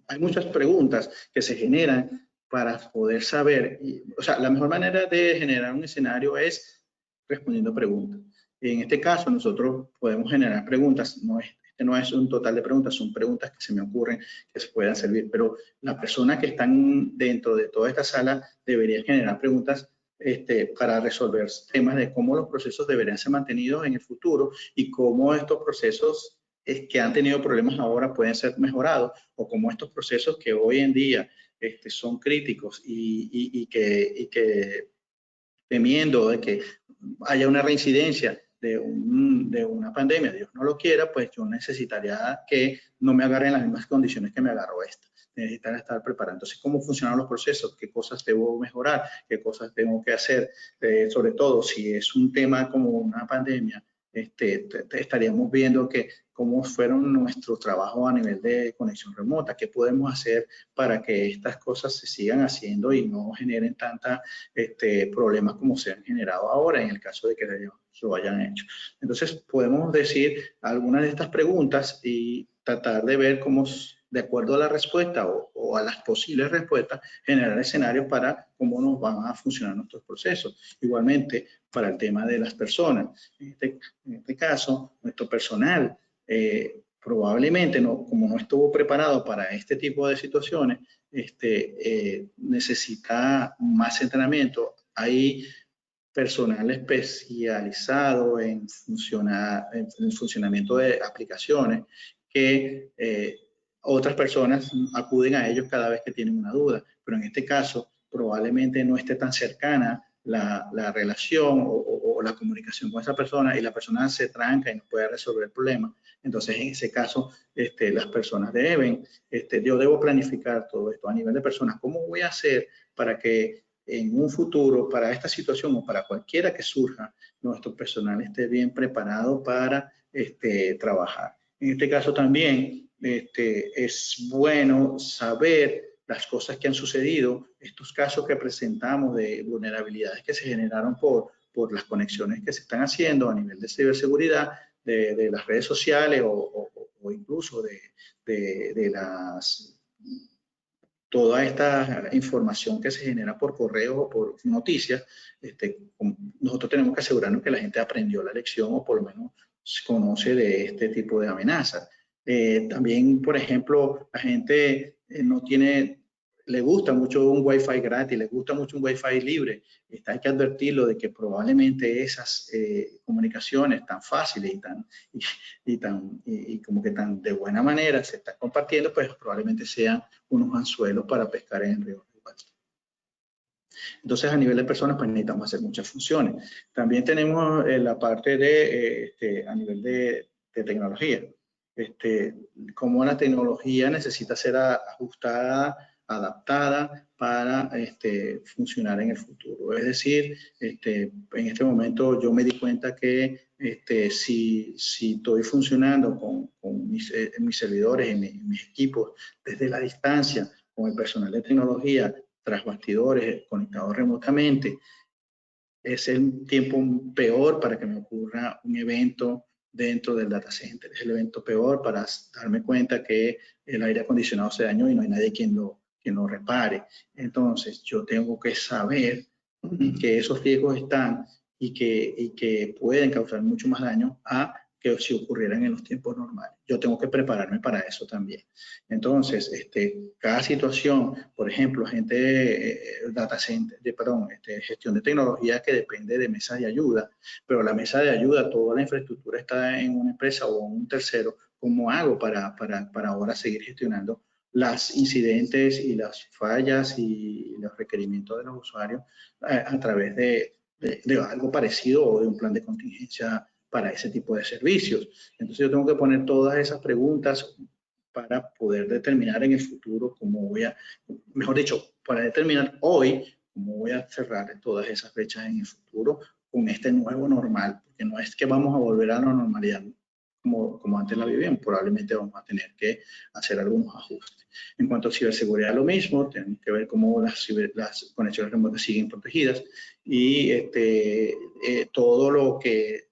Hay muchas preguntas que se generan para poder saber, o sea, la mejor manera de generar un escenario es respondiendo preguntas. En este caso, nosotros podemos generar preguntas, no es un total de preguntas, son preguntas que se me ocurren que se puedan servir, pero la persona que están dentro de toda esta sala debería generar preguntas para resolver temas de cómo los procesos deberían ser mantenidos en el futuro y cómo estos procesos que han tenido problemas ahora pueden ser mejorados, o cómo estos procesos que hoy en día son críticos y que temiendo de que haya una reincidencia de una pandemia, Dios no lo quiera, pues yo necesitaría que no me agarren las mismas condiciones que me agarró esta. Necesitan estar preparados. Entonces, ¿cómo funcionan los procesos? ¿Qué cosas debo mejorar? ¿Qué cosas tengo que hacer? Sobre todo, si es un tema como una pandemia, estaríamos viendo que cómo fueron nuestros trabajos a nivel de conexión remota, qué podemos hacer para que estas cosas se sigan haciendo y no generen tantos problemas como se han generado ahora en el caso de que lo hayan hecho. Entonces, podemos decir algunas de estas preguntas y tratar de ver cómo, de acuerdo a la respuesta o a las posibles respuestas, generar escenarios para cómo nos van a funcionar nuestros procesos. Igualmente, para el tema de las personas. En este caso, nuestro personal probablemente, como no estuvo preparado para este tipo de situaciones, necesita más entrenamiento. Hay personal especializado en el funcionamiento de aplicaciones que otras personas acuden a ellos cada vez que tienen una duda, pero en este caso probablemente no esté tan cercana la relación o la comunicación con esa persona y la persona se tranca y no puede resolver el problema. Entonces, en ese caso, las personas yo debo planificar todo esto a nivel de personas. ¿Cómo voy a hacer para que en un futuro, para esta situación o para cualquiera que surja, nuestro personal esté bien preparado para trabajar? En este caso también es bueno saber las cosas que han sucedido, estos casos que presentamos de vulnerabilidades que se generaron por las conexiones que se están haciendo a nivel de ciberseguridad, de las redes sociales o incluso de toda esta información que se genera por correo o por noticias. Nosotros tenemos que asegurarnos que la gente aprendió la lección o por lo menos conoce de este tipo de amenazas. También, por ejemplo, la gente le gusta mucho un Wi-Fi gratis, le gusta mucho un Wi-Fi libre. Hay que advertirlo de que probablemente esas comunicaciones tan fáciles y como que tan de buena manera se están compartiendo, pues probablemente sean unos anzuelos para pescar en el río. Entonces, a nivel de personas, pues necesitamos hacer muchas funciones. También tenemos la parte de, a nivel de tecnología. Cómo la tecnología necesita ser ajustada, adaptada para funcionar en el futuro. Es decir, en este momento yo me di cuenta que si estoy funcionando con mis servidores, mis equipos desde la distancia, con el personal de tecnología, tras bastidores, conectados remotamente, es el tiempo peor para que me ocurra un evento dentro del data center. Es el evento peor para darme cuenta que el aire acondicionado se dañó y no hay nadie quien lo repare. Entonces, yo tengo que saber que esos riesgos están y que pueden causar mucho más daño a que si ocurrieran en los tiempos normales. Yo tengo que prepararme para eso también. Entonces, cada situación, por ejemplo, data center, gestión de tecnología que depende de mesas de ayuda, pero la mesa de ayuda, toda la infraestructura está en una empresa o en un tercero. ¿Cómo hago para ahora seguir gestionando las incidentes y las fallas y los requerimientos de los usuarios a través de algo parecido o de un plan de contingencia para ese tipo de servicios? Entonces yo tengo que poner todas esas preguntas para poder determinar en el futuro cómo voy a, mejor dicho, para determinar hoy cómo voy a cerrar todas esas fechas en el futuro con este nuevo normal, porque no es que vamos a volver a la normalidad como antes la vivían, probablemente vamos a tener que hacer algunos ajustes. En cuanto a ciberseguridad, lo mismo, tenemos que ver cómo las conexiones remotas siguen protegidas y todo lo que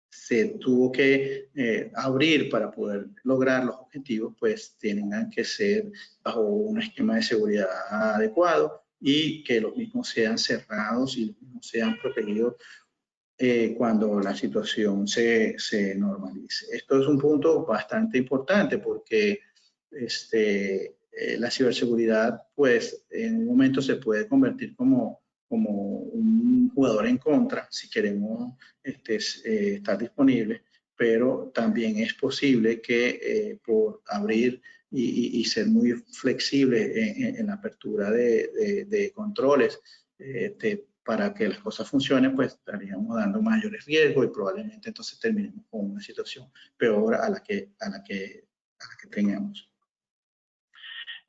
se tuvo que abrir para poder lograr los objetivos, pues tienen que ser bajo un esquema de seguridad adecuado y que los mismos sean cerrados y los mismos sean protegidos cuando la situación se normalice. Esto es un punto bastante importante porque la ciberseguridad, pues, en un momento se puede convertir como un jugador en contra si queremos estar disponibles, pero también es posible que por abrir y ser muy flexible en la apertura de controles, para que las cosas funcionen, pues estaríamos dando mayores riesgos y probablemente entonces terminemos con una situación peor a la que tengamos.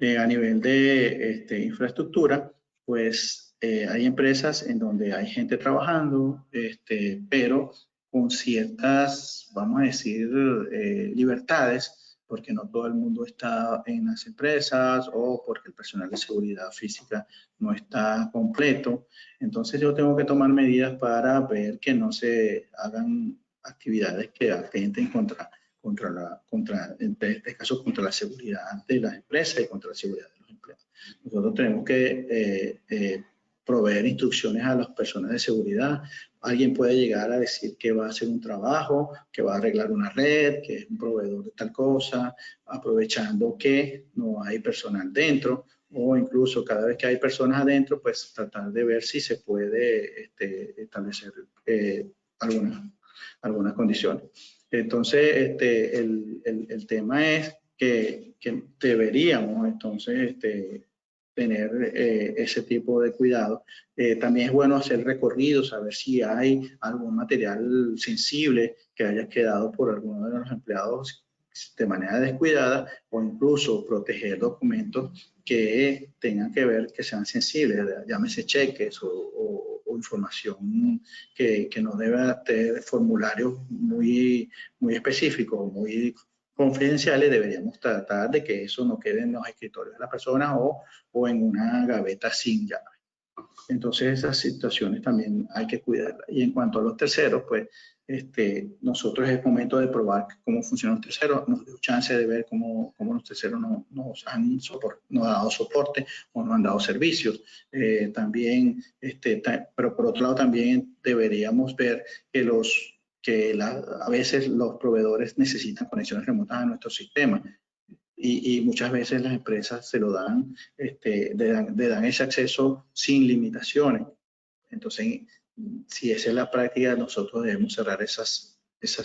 A nivel de infraestructura, pues hay empresas en donde hay gente trabajando, pero con ciertas, vamos a decir, libertades, porque no todo el mundo está en las empresas o porque el personal de seguridad física no está completo. Entonces yo tengo que tomar medidas para ver que no se hagan actividades que atenten en este caso, contra la seguridad de las empresas y contra la seguridad de los empleados. Nosotros tenemos que proveer instrucciones a las personas de seguridad. Alguien puede llegar a decir que va a hacer un trabajo, que va a arreglar una red, que es un proveedor de tal cosa, aprovechando que no hay personal dentro, o incluso cada vez que hay personas adentro, pues tratar de ver si se puede establecer algunas condiciones. Entonces, el tema es que deberíamos entonces tener ese tipo de cuidado. También es bueno hacer recorridos, saber si hay algún material sensible que haya quedado por alguno de los empleados de manera descuidada, o incluso proteger documentos que tengan que ver, que sean sensibles, llámese cheques o información que no debe tener formularios muy específicos, muy confidenciales. Deberíamos tratar de que eso no quede en los escritorios de las personas o en una gaveta sin llave. Entonces esas situaciones también hay que cuidarlas. Y en cuanto a los terceros, pues nosotros es momento de probar cómo funcionan los terceros. Nos dio chance de ver cómo los terceros nos han dado soporte o nos han dado servicios. También, pero por otro lado también deberíamos ver que a veces los proveedores necesitan conexiones remotas a nuestro sistema. Y muchas veces las empresas se lo dan, le dan ese acceso sin limitaciones. Entonces, si esa es la práctica, nosotros debemos cerrar esas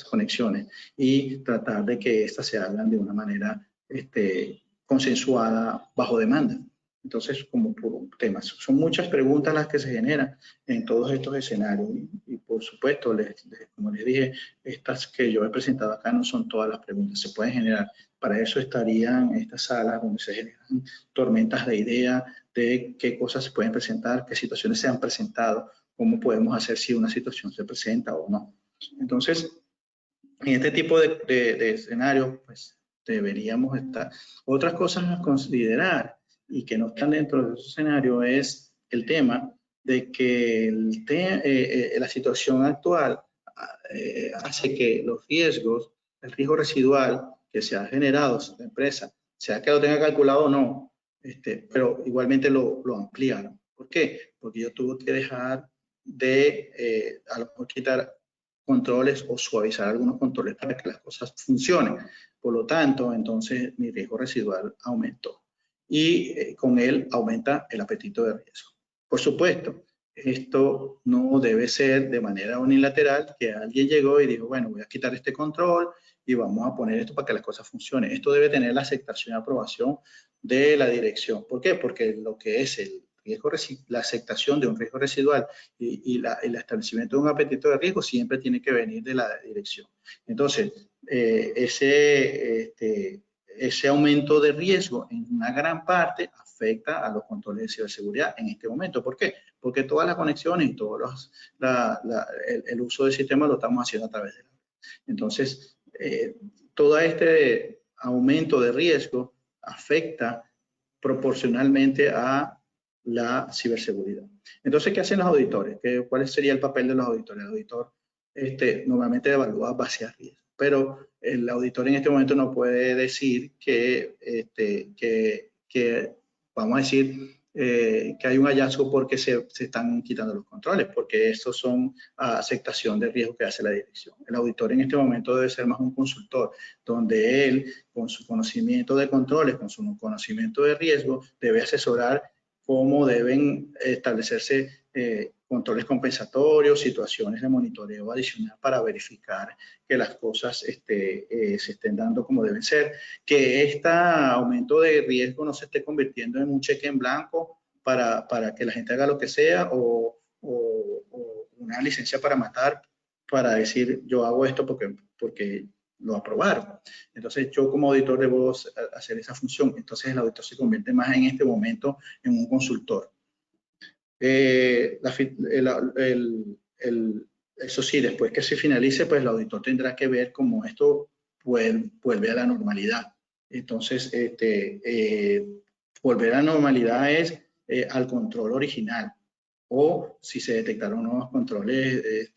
conexiones y tratar de que éstas se hagan de una manera consensuada bajo demanda. Entonces, como por temas, son muchas preguntas las que se generan en todos estos escenarios. Y por supuesto, como les dije, estas que yo he presentado acá no son todas las preguntas, se pueden generar. Para eso estarían estas salas donde se generan tormentas de ideas de qué cosas se pueden presentar, qué situaciones se han presentado, cómo podemos hacer si una situación se presenta o no. Entonces, en este tipo de escenarios, pues deberíamos estar. Otras cosas a considerar y que no están dentro de ese escenario es el tema de que la situación actual hace que los riesgos, el riesgo residual que se ha generado en la empresa, sea que lo tenga calculado o no, pero igualmente lo ampliaron. ¿Por qué? Porque yo tuve que dejar de a lo mejor quitar controles o suavizar algunos controles para que las cosas funcionen. Por lo tanto, entonces mi riesgo residual aumentó y con él aumenta el apetito de riesgo. Por supuesto, esto no debe ser de manera unilateral que alguien llegó y dijo, bueno, voy a quitar este control y vamos a poner esto para que las cosas funcionen. Esto debe tener la aceptación y aprobación de la dirección. ¿Por qué? Porque lo que es el riesgo, la aceptación de un riesgo residual y el establecimiento de un apetito de riesgo siempre tiene que venir de la dirección. Entonces, ese aumento de riesgo en una gran parte afecta a los controles de ciberseguridad en este momento. ¿Por qué? Porque todas las conexiones y todo el uso del sistema lo estamos haciendo a través de la red. Entonces, todo este aumento de riesgo afecta proporcionalmente a la ciberseguridad. Entonces, ¿qué hacen los auditores? ¿Cuál sería el papel de los auditores? El auditor normalmente evalúa base a riesgo, pero el auditor en este momento no puede decir que vamos a decir, que hay un hallazgo porque se están quitando los controles, porque estos son aceptación de riesgo que hace la dirección. El auditor en este momento debe ser más un consultor, donde él, con su conocimiento de controles, con su conocimiento de riesgo, debe asesorar cómo deben establecerse controles compensatorios, situaciones de monitoreo adicional para verificar que las cosas se estén dando como deben ser, que este aumento de riesgo no se esté convirtiendo en un cheque en blanco para que la gente haga lo que sea o una licencia para matar, para decir yo hago esto porque lo aprobaron. Entonces yo como auditor debo hacer esa función. Entonces el auditor se convierte más en este momento en un consultor. Eso sí, después que se finalice, pues el auditor tendrá que ver cómo esto vuelve a la normalidad. Entonces, volver a la normalidad es al control original. O si se detectaron nuevos controles,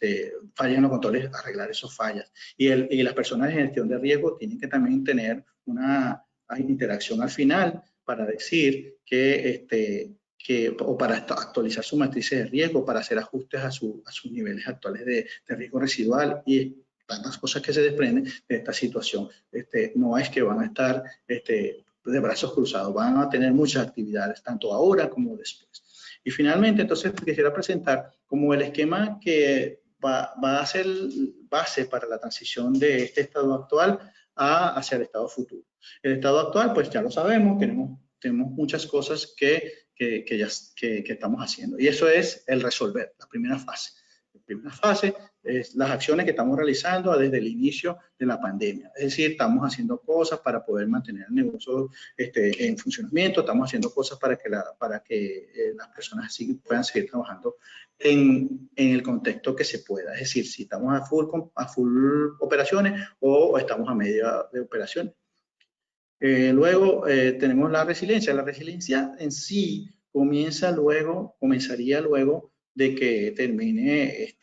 fallas en los controles, arreglar esos fallas. Y las personas de gestión de riesgo tienen que también tener una interacción al final para decir o para actualizar su matriz de riesgo, para hacer ajustes a sus niveles actuales de riesgo residual y tantas cosas que se desprenden de esta situación. No es que van a estar de brazos cruzados, van a tener muchas actividades, tanto ahora como después. Y finalmente, entonces, quisiera presentar como el esquema que va a ser base para la transición de este estado actual hacia el estado futuro. El estado actual, pues ya lo sabemos, tenemos muchas cosas que estamos haciendo. Y eso es el resolver, la primera fase. La primera fase es las acciones que estamos realizando desde el inicio de la pandemia. Es decir, estamos haciendo cosas para poder mantener el negocio en funcionamiento, estamos haciendo cosas para que las personas puedan seguir trabajando en el contexto que se pueda. Es decir, si estamos a full operaciones o estamos a media de operaciones. Luego tenemos la resiliencia. La resiliencia en sí comenzaría luego de que termine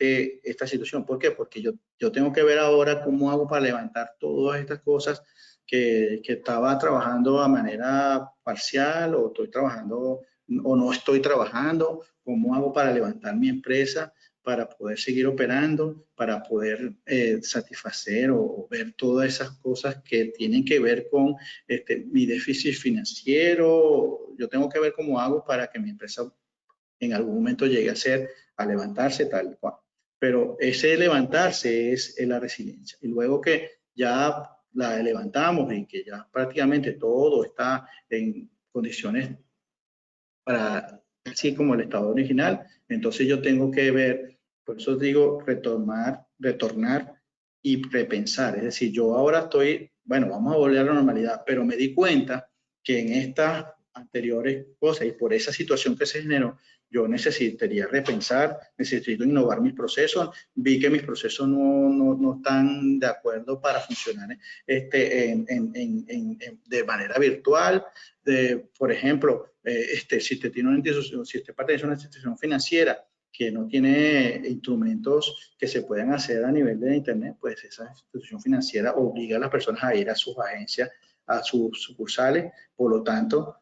esta situación. ¿Por qué? Porque yo tengo que ver ahora cómo hago para levantar todas estas cosas que estaba trabajando a manera parcial o estoy trabajando o no estoy trabajando, cómo hago para levantar mi empresa, para poder seguir operando, para poder satisfacer o ver todas esas cosas que tienen que ver con mi déficit financiero. Yo tengo que ver cómo hago para que mi empresa en algún momento llegue a levantarse tal cual. Pero ese levantarse es la resiliencia. Y luego que ya la levantamos y que ya prácticamente todo está en condiciones así como el estado original. Entonces yo tengo que ver, por eso digo retornar y repensar. Es decir, yo ahora estoy, bueno, vamos a volver a la normalidad, pero me di cuenta que en estas anteriores cosas y por esa situación que se generó, yo necesitaría repensar, necesito innovar mis procesos. Vi que mis procesos no están de acuerdo para funcionar de manera virtual. Por ejemplo, si usted tiene una institución, si usted pertenece a una institución financiera que no tiene instrumentos que se puedan hacer a nivel de Internet, pues esa institución financiera obliga a las personas a ir a sus agencias, a sus sucursales. Por lo tanto,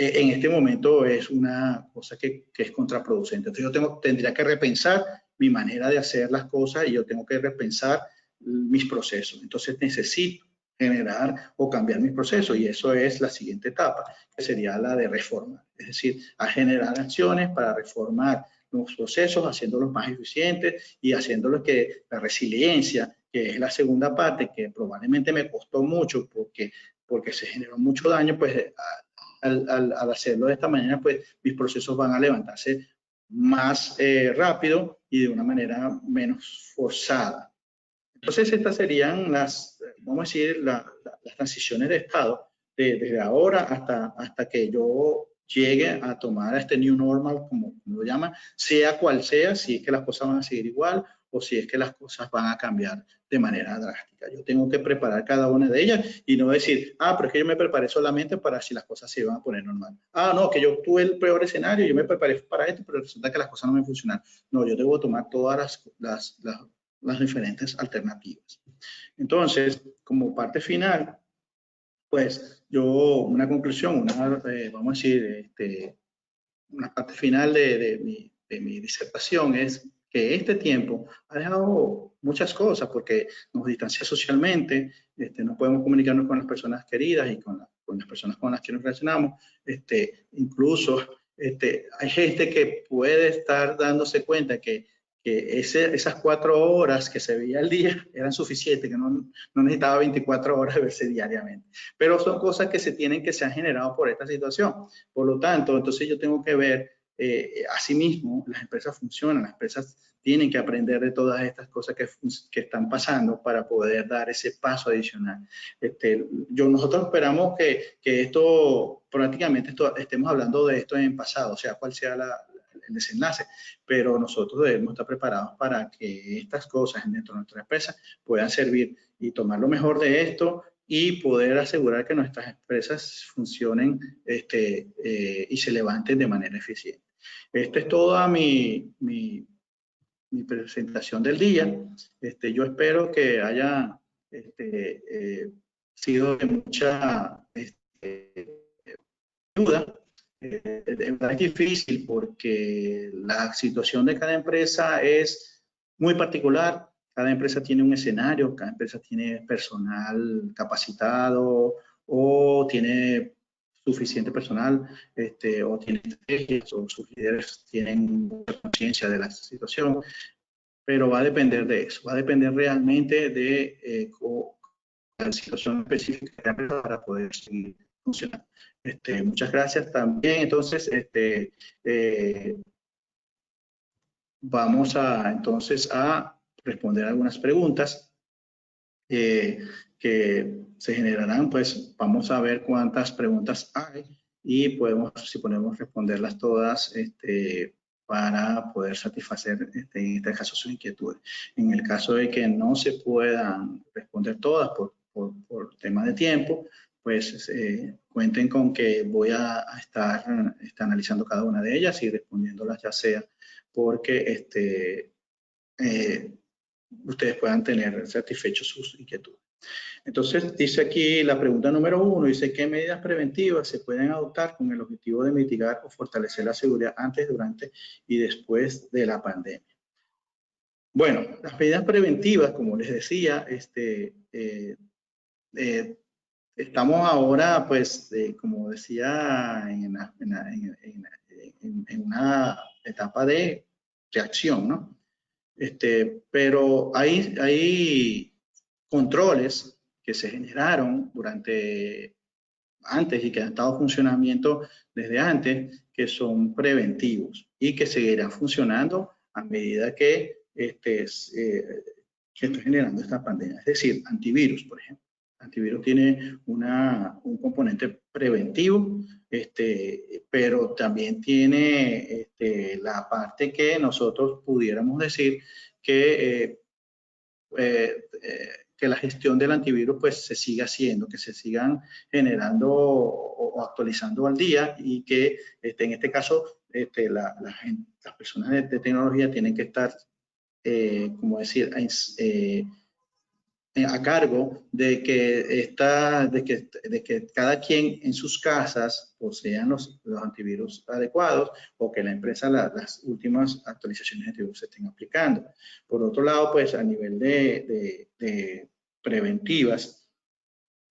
en este momento es una cosa que es contraproducente. Entonces yo tendría que repensar mi manera de hacer las cosas y yo tengo que repensar mis procesos. Entonces necesito generar o cambiar mis procesos y eso es la siguiente etapa, que sería la de reforma. Es decir, a generar acciones para reformar los procesos, haciéndolos más eficientes y haciéndolos que la resiliencia, que es la segunda parte, que probablemente me costó mucho porque se generó mucho daño, pues al hacerlo de esta manera, pues mis procesos van a levantarse más rápido y de una manera menos forzada. Entonces estas serían vamos a decir, las transiciones de estado desde ahora hasta que yo llegue a tomar este new normal, como lo llaman, sea cual sea, si es que las cosas van a seguir igual o si es que las cosas van a cambiar de manera drástica. Yo tengo que preparar cada una de ellas y no decir, pero es que yo me preparé solamente para si las cosas se iban a poner normal. No, que yo tuve el peor escenario, yo me preparé para esto, pero resulta que las cosas no me funcionan. No, yo debo tomar todas las diferentes alternativas. Entonces, como parte final, pues una conclusión, vamos a decir, una parte final de mi disertación es que este tiempo ha dejado muchas cosas porque nos distancia socialmente, no podemos comunicarnos con las personas queridas y con las personas con las que nos relacionamos, incluso hay gente que puede estar dándose cuenta que esas 4 horas que se veía al día eran suficientes, que no necesitaba 24 horas de verse diariamente. Pero son cosas que se han generado por esta situación. Por lo tanto, entonces yo tengo que ver, asimismo, las empresas funcionan, las empresas tienen que aprender de todas estas cosas que están pasando para poder dar ese paso adicional. Nosotros esperamos que esto, prácticamente estemos hablando de esto en pasado, o sea, cuál sea el desenlace, pero nosotros debemos estar preparados para que estas cosas dentro de nuestra empresa puedan servir y tomar lo mejor de esto y poder asegurar que nuestras empresas funcionen y se levanten de manera eficiente. Esta es toda mi presentación del día. Yo espero que haya sido de mucha ayuda. De verdad es difícil porque la situación de cada empresa es muy particular. Cada empresa tiene un escenario, cada empresa tiene personal capacitado o tiene suficiente personal, o tiene estrategias, o sus líderes tienen mucha conciencia de la situación, pero va a depender de eso, va a depender realmente de la situación específica para poder seguir funcionando. Muchas gracias también. Entonces, vamos entonces a responder algunas preguntas que se generarán. Pues vamos a ver cuántas preguntas hay y si podemos responderlas todas para poder satisfacer en este caso sus inquietudes. En el caso de que no se puedan responder todas por tema de tiempo, pues cuenten con que voy a estar analizando cada una de ellas y respondiéndolas, ya sea porque ustedes puedan tener satisfechos sus inquietudes. Entonces, dice aquí la pregunta número 1, dice, ¿qué medidas preventivas se pueden adoptar con el objetivo de mitigar o fortalecer la seguridad antes, durante y después de la pandemia? Bueno, las medidas preventivas, como les decía, estamos ahora, pues, como decía, en una etapa de reacción, ¿no? Pero hay controles que se generaron durante antes y que han estado en funcionamiento desde antes, que son preventivos y que seguirán funcionando a medida que que está generando esta pandemia. Es decir, antivirus, por ejemplo. Antivirus tiene un componente preventivo, pero también tiene la parte que nosotros pudiéramos decir que, que la gestión del antivirus pues se siga haciendo, que se sigan generando o actualizando al día y que en este caso las personas de tecnología tienen que estar, como decir, a cargo de que cada quien en sus casas posean los antivirus adecuados o que la empresa las últimas actualizaciones de antivirus se estén aplicando. Por otro lado, pues a nivel de preventivas,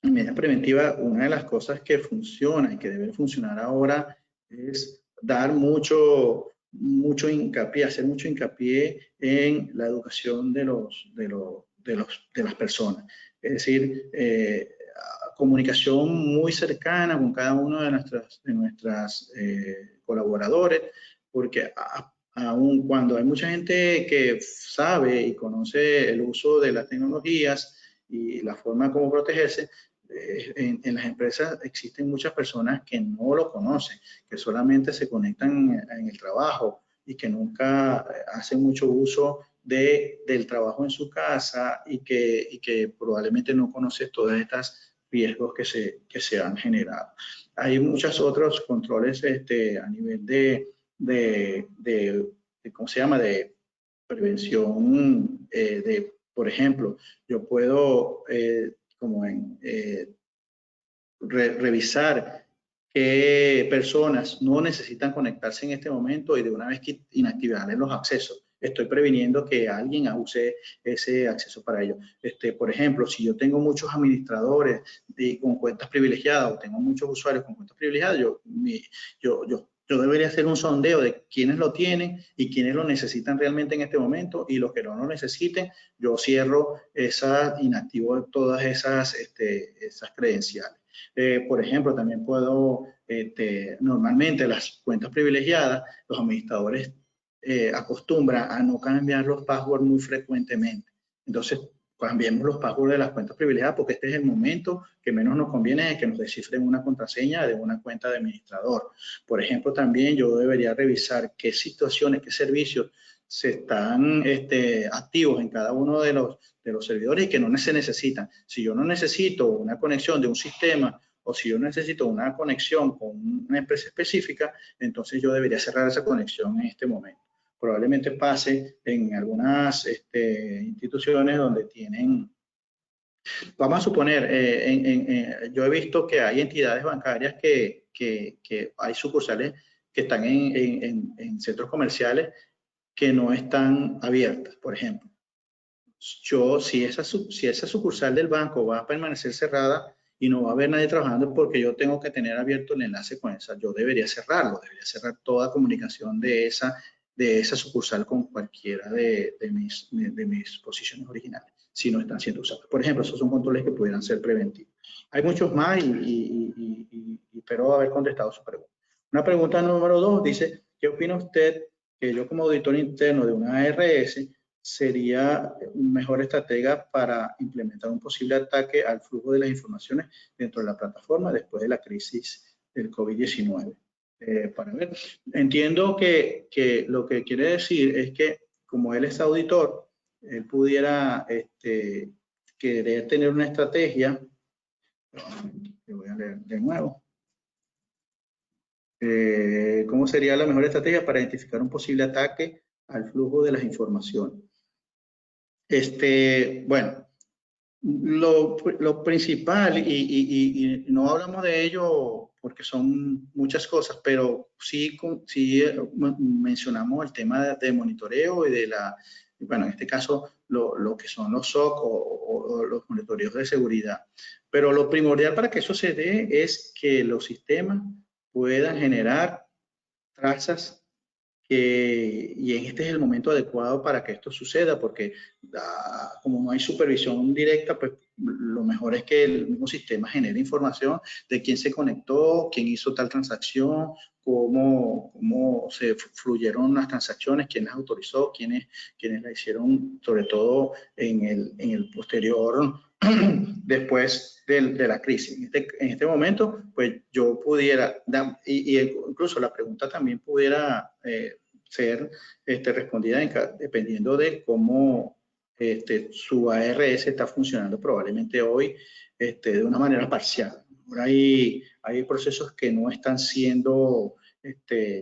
en medidas preventivas, una de las cosas que funciona y que debe funcionar ahora es dar mucho hincapié, hacer mucho hincapié en la educación de las personas. Es decir, comunicación muy cercana con cada uno de nuestras colaboradores, porque aun cuando hay mucha gente que sabe y conoce el uso de las tecnologías y la forma como protegerse, en las empresas existen muchas personas que no lo conocen, que solamente se conectan en el trabajo y que nunca hacen mucho uso del trabajo en su casa y que probablemente no conocen todas estas riesgos que se han generado. Hay muchos otros controles a nivel ¿cómo se llama? De prevención, por ejemplo, yo puedo revisar qué personas no necesitan conectarse en este momento y de una vez inactivarles los accesos. Estoy previniendo que alguien use ese acceso para ello. Por ejemplo, si yo tengo muchos administradores con cuentas privilegiadas o tengo muchos usuarios con cuentas privilegiadas, yo debería hacer un sondeo de quiénes lo tienen y quiénes lo necesitan realmente en este momento, y los que no lo necesiten, yo cierro inactivo todas esas credenciales. Por ejemplo, también puedo, normalmente las cuentas privilegiadas, los administradores acostumbran a no cambiar los passwords muy frecuentemente. Entonces, cambiemos los passwords de las cuentas privilegiadas porque este es el momento que menos nos conviene de que nos descifren una contraseña de una cuenta de administrador. Por ejemplo, también yo debería revisar qué situaciones, qué servicios se están activos en cada uno de los servidores y que no se necesitan. Si yo no necesito una conexión de un sistema o si yo necesito una conexión con una empresa específica, entonces yo debería cerrar esa conexión en este momento. Probablemente pase en algunas instituciones donde tienen, vamos a suponer, yo he visto que hay entidades bancarias que hay sucursales que están en centros comerciales que no están abiertas, por ejemplo. Si esa sucursal del banco va a permanecer cerrada y no va a haber nadie trabajando porque yo tengo que tener abierto el enlace con esa, yo debería cerrarlo, debería cerrar toda comunicación de esa sucursal con cualquiera de mis posiciones originales, si no están siendo usadas. Por ejemplo, esos son controles que pudieran ser preventivos. Hay muchos más y espero haber contestado su pregunta. Una pregunta número 2 dice, ¿qué opina usted que yo como auditor interno de una ARS sería un mejor estratega para implementar un posible ataque al flujo de las informaciones dentro de la plataforma después de la crisis del COVID-19? Para ver, entiendo que lo que quiere decir es que como él es auditor, él pudiera querer tener una estrategia. Le voy a leer de nuevo. ¿Cómo sería la mejor estrategia para identificar un posible ataque al flujo de las informaciones? Bueno, lo principal, y no hablamos de ello porque son muchas cosas, pero sí mencionamos el tema de monitoreo y bueno, en este caso, lo que son los SOC o los monitoreos de seguridad. Pero lo primordial para que eso se dé es que los sistemas puedan generar trazas y este es el momento adecuado para que esto suceda, porque como no hay supervisión directa, pues lo mejor es que el mismo sistema genere información de quién se conectó, quién hizo tal transacción, cómo se fluyeron las transacciones, quién las autorizó, quiénes la hicieron, sobre todo en el posterior, después de la crisis. En este momento, pues yo pudiera, y incluso la pregunta también pudiera ser respondida dependiendo de cómo su ARS está funcionando probablemente hoy de una manera parcial. Ahora hay procesos que no están siendo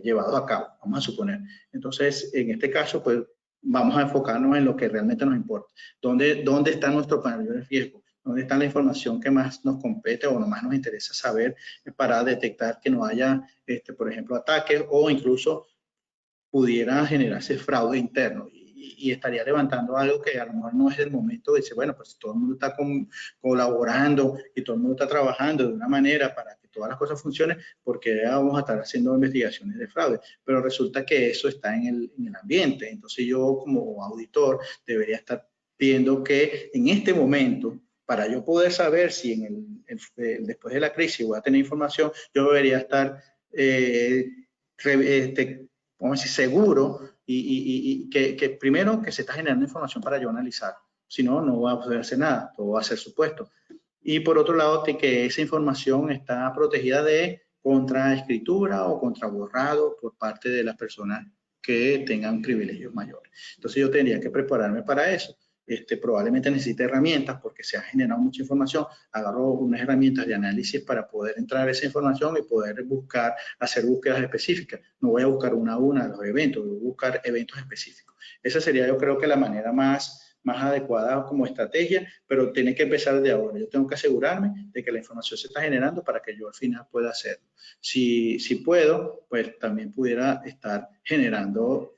llevados a cabo, vamos a suponer. Entonces, en este caso, pues vamos a enfocarnos en lo que realmente nos importa. ¿Dónde está nuestro mayor riesgo? ¿Dónde está la información que más nos compete o más nos interesa saber para detectar que no haya, por ejemplo, ataques o incluso pudiera generarse fraude interno y estaría levantando algo que a lo mejor no es el momento de decir, bueno, pues todo el mundo está colaborando y todo el mundo está trabajando de una manera para que todas las cosas funcionen, porque vamos a estar haciendo investigaciones de fraude. Pero resulta que eso está en el ambiente. Entonces yo como auditor debería estar viendo que en este momento, para yo poder saber si después de la crisis voy a tener información, yo debería estar vamos a decir, seguro y que primero que se está generando información para yo analizar. Si no, no va a poder hacer nada, todo va a ser supuesto. Y por otro lado, que esa información está protegida de contraescritura o contraborrado por parte de las personas que tengan privilegios mayores. Entonces yo tendría que prepararme para eso. Probablemente necesite herramientas porque se ha generado mucha información. Agarro unas herramientas de análisis para poder entrar a esa información y poder hacer búsquedas específicas. No voy a buscar una a una los eventos, voy a buscar eventos específicos. Esa sería, yo creo que la manera más adecuada como estrategia, pero tiene que empezar de ahora. Yo tengo que asegurarme de que la información se está generando para que yo al final pueda hacerlo. Si puedo, pues también pudiera estar generando,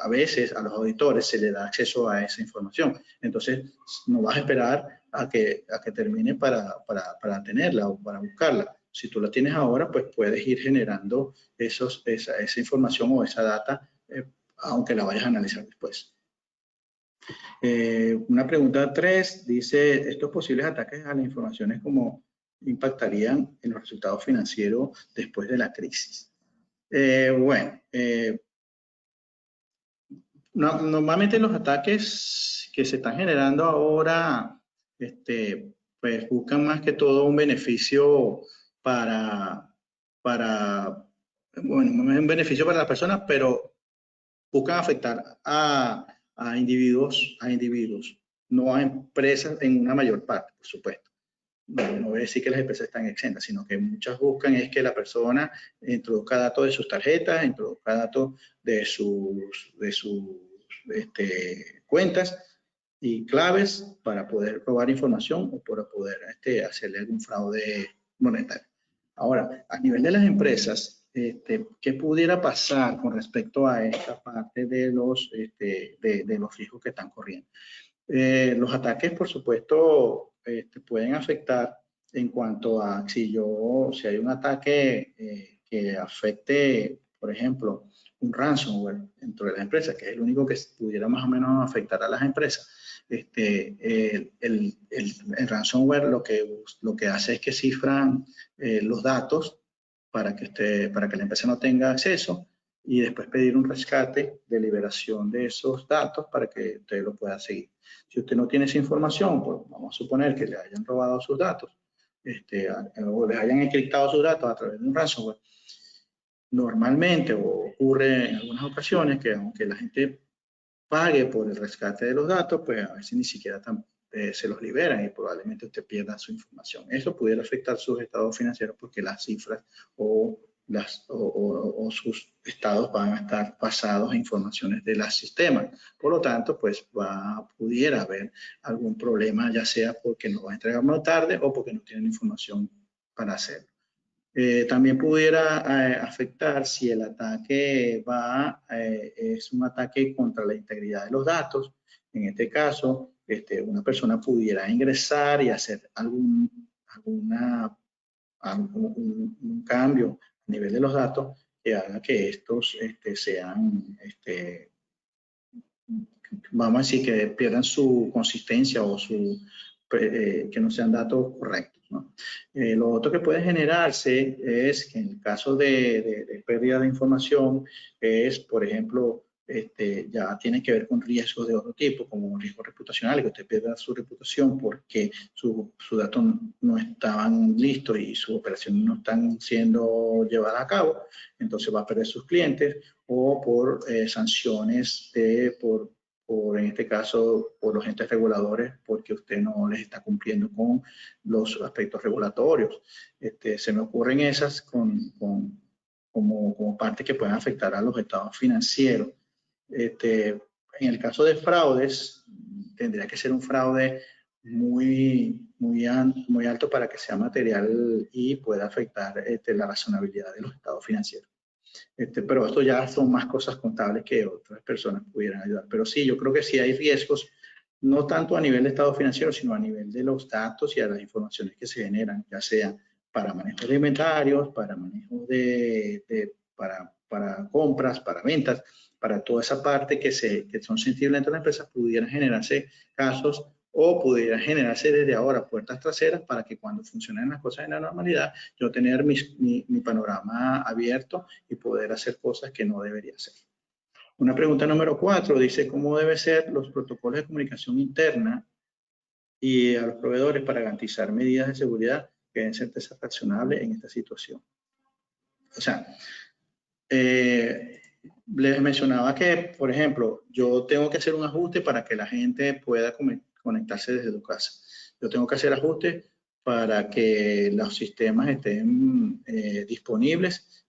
a veces a los auditores se les da acceso a esa información. Entonces, no vas a esperar a que termine para tenerla o para buscarla. Si tú la tienes ahora, pues puedes ir generando esa información o esa data, aunque la vayas a analizar después. Una pregunta 3 dice, ¿estos posibles ataques a las informaciones cómo impactarían en los resultados financieros después de la crisis? Normalmente los ataques que se están generando ahora, pues buscan más que todo un beneficio un beneficio para las personas, pero buscan afectar a individuos, no a empresas en una mayor parte, por supuesto. No voy a decir que las empresas están exentas, sino que muchas buscan es que la persona introduzca datos de sus tarjetas, introduzca datos de sus cuentas y claves para poder robar información o para poder hacerle algún fraude monetario. Ahora, a nivel de las empresas, ¿qué pudiera pasar con respecto a esta parte de los riesgos que están corriendo? Los ataques, por supuesto, pueden afectar en cuanto a si hay un ataque que afecte, por ejemplo, un ransomware dentro de las empresas, que es el único que pudiera más o menos afectar a las empresas. El ransomware lo que hace es que cifran los datos para que la empresa no tenga acceso y después pedir un rescate de liberación de esos datos para que usted lo pueda seguir. Si usted no tiene esa información, pues vamos a suponer que le hayan robado sus datos o les hayan encriptado sus datos a través de un ransomware. Normalmente ocurre en algunas ocasiones que aunque la gente pague por el rescate de los datos, pues a veces ni siquiera se los liberan y probablemente usted pierda su información. Eso pudiera afectar sus estados financieros porque las cifras o sus estados van a estar basados en informaciones de los sistemas. Por lo tanto, pues pudiera haber algún problema, ya sea porque no va a entregar más tarde o porque no tienen información para hacerlo. También pudiera afectar si el ataque es un ataque contra la integridad de los datos. En este caso, una persona pudiera ingresar y hacer un cambio a nivel de los datos que haga que estos vamos a decir, que pierdan su consistencia o que no sean datos correctos, ¿no? Lo otro que puede generarse es que en el caso de pérdida de información es, por ejemplo, ya tiene que ver con riesgos de otro tipo, como riesgos reputacionales, que usted pierda su reputación porque sus datos no estaban listos y sus operaciones no están siendo llevadas a cabo, entonces va a perder sus clientes, o por sanciones en este caso, por los entes reguladores, porque usted no les está cumpliendo con los aspectos regulatorios. Se me ocurren esas como partes que pueden afectar a los estados financieros. En el caso de fraudes, tendría que ser un fraude muy alto para que sea material y pueda afectar la razonabilidad de los estados financieros. Pero esto ya son más cosas contables que otras personas pudieran ayudar. Pero sí, yo creo que sí hay riesgos, no tanto a nivel de estado financiero, sino a nivel de los datos y a las informaciones que se generan, ya sea para manejo de inventarios, para manejo para compras, para ventas, para toda esa parte que son sensibles entre las empresas, pudieran generarse casos o pudiera generarse desde ahora puertas traseras para que cuando funcionen las cosas en la normalidad, yo tener mi panorama abierto y poder hacer cosas que no debería hacer. Una pregunta número 4 dice, ¿cómo deben ser los protocolos de comunicación interna y a los proveedores para garantizar medidas de seguridad que deben ser razonables en esta situación? O sea, les mencionaba que, por ejemplo, yo tengo que hacer un ajuste para que la gente pueda conectarse desde tu casa. Yo tengo que hacer ajustes para que los sistemas estén disponibles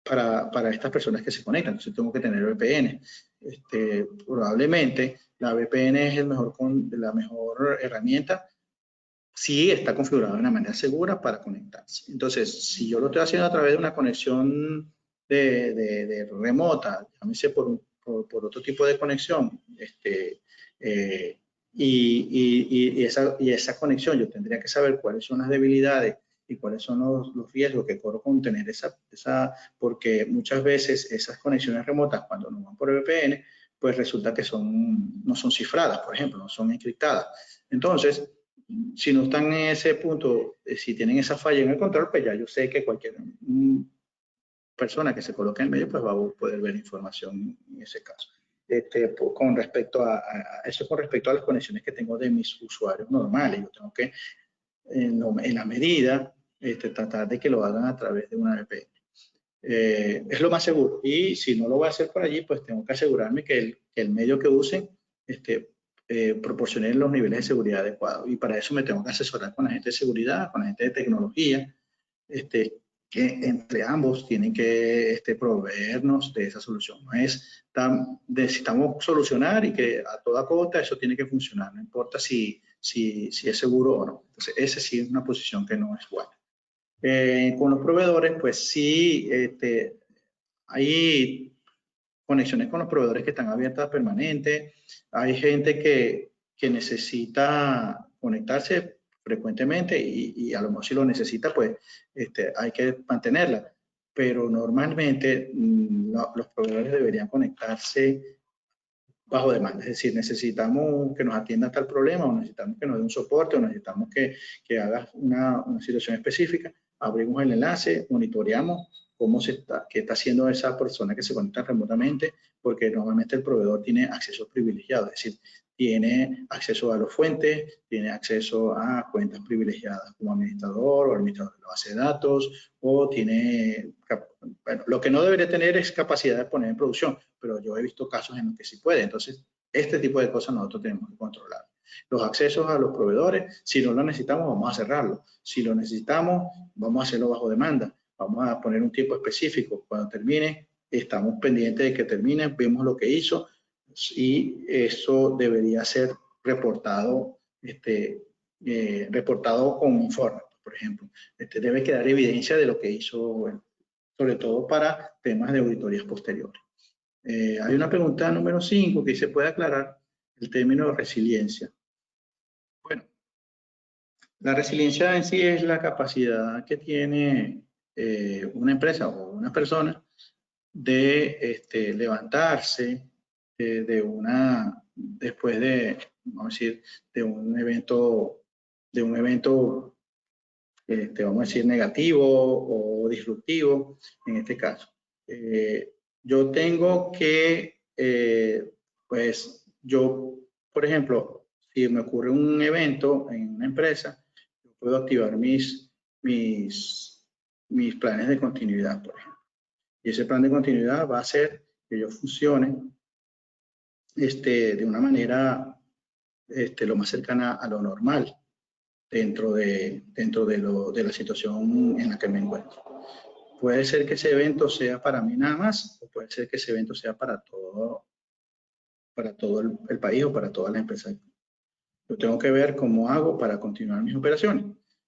para estas personas que se conectan. Entonces tengo que tener VPN. Probablemente la VPN es la mejor herramienta si está configurado de una manera segura para conectarse. Entonces, si yo lo estoy haciendo a través de una conexión de remota, llámese por otro tipo de conexión, y esa conexión yo tendría que saber cuáles son las debilidades y cuáles son los riesgos que corro con tener porque muchas veces esas conexiones remotas, cuando no van por VPN, pues resulta que no son cifradas, por ejemplo, no son encriptadas. Entonces, si no están en ese punto, si tienen esa falla en el control, pues ya yo sé que cualquier persona que se coloque en medio, pues va a poder ver información en ese caso. Con respecto a eso, con respecto a las conexiones que tengo de mis usuarios normales, yo tengo que, en la medida, tratar de que lo hagan a través de una VPN. Es lo más seguro. Y si no lo voy a hacer por allí, pues tengo que asegurarme que el medio que usen proporcione los niveles de seguridad adecuados. Y para eso me tengo que asesorar con la gente de seguridad, con la gente de tecnología, que entre ambos tienen que proveernos de esa solución. No es necesitamos solucionar y que a toda costa eso tiene que funcionar, no importa si es seguro o no. Entonces, esa sí es una posición que no es buena. Con los proveedores, pues sí, hay conexiones con los proveedores que están abiertas permanente. Hay gente que necesita conectarse frecuentemente y a lo mejor si lo necesita, pues hay que mantenerla. Pero normalmente los proveedores deberían conectarse bajo demanda. Es decir, necesitamos que nos atienda tal problema o necesitamos que nos dé un soporte o necesitamos que haga una situación específica. Abrimos el enlace, monitoreamos qué está haciendo esa persona que se conecta remotamente, porque normalmente el proveedor tiene acceso privilegiado, es decir, tiene acceso a las fuentes, tiene acceso a cuentas privilegiadas como administrador o administrador de la base de datos, o tiene, bueno, lo que no debería tener es capacidad de poner en producción, pero yo he visto casos en los que sí puede. Entonces, este tipo de cosas nosotros tenemos que controlar. Los accesos a los proveedores, si no lo necesitamos, vamos a cerrarlo. Si lo necesitamos, vamos a hacerlo bajo demanda. Vamos a poner un tiempo específico. Cuando termine, estamos pendientes de que termine, vemos lo que hizo y eso debería ser reportado, reportado con informe, por ejemplo. Debe quedar evidencia de lo que hizo, bueno, sobre todo para temas de auditorías posteriores. Hay una pregunta número 5 que se puede aclarar el término de resiliencia. Bueno, la resiliencia en sí es la capacidad que tiene una empresa o una persona de levantarse después de, vamos a decir, de un evento, vamos a decir, negativo o disruptivo, en este caso. Yo tengo que, pues, por ejemplo, si me ocurre un evento en una empresa, yo puedo activar mis planes de continuidad, por ejemplo. Y ese plan de continuidad va a hacer que yo funcione de una manera lo más cercana a lo normal dentro de la situación en la que me encuentro. Puede ser que ese evento sea para mí nada más, o puede ser que ese evento sea para todo el país o para todas las empresas. Yo tengo que ver cómo hago para continuar mis operaciones.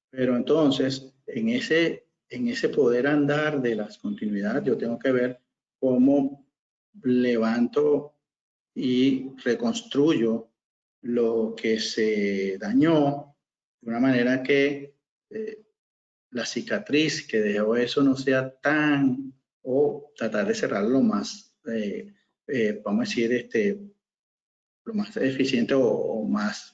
Pero entonces, en ese poder andar de las continuidades, yo tengo que ver cómo levanto y reconstruyo lo que se dañó de una manera que la cicatriz que dejó eso no sea tan, o tratar de cerrarlo lo más, vamos a decir, lo más eficiente o más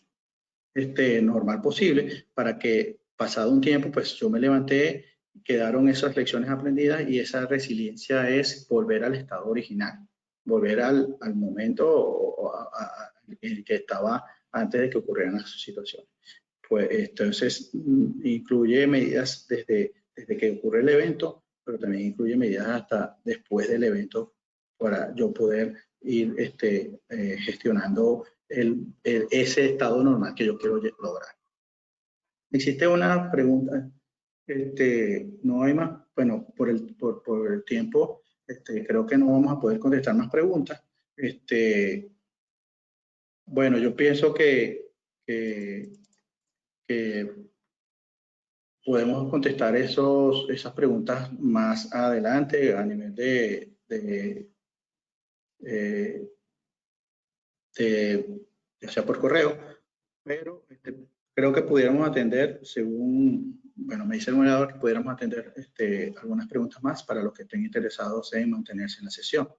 normal posible, para que pasado un tiempo, pues yo me levanté, quedaron esas lecciones aprendidas y esa resiliencia es volver al estado original, volver al momento en el que estaba antes de que ocurrieran las situaciones. Pues entonces incluye medidas desde que ocurre el evento, pero también incluye medidas hasta después del evento para yo poder ir gestionando ese estado normal que yo quiero lograr. Existe una pregunta, no hay más, bueno, por el tiempo, creo que no vamos a poder contestar más preguntas. Bueno, yo pienso que podemos contestar esas preguntas más adelante a nivel ya sea por correo, pero creo que pudiéramos atender, según, bueno, me dice el moderador que pudiéramos atender algunas preguntas más para los que estén interesados en mantenerse en la sesión.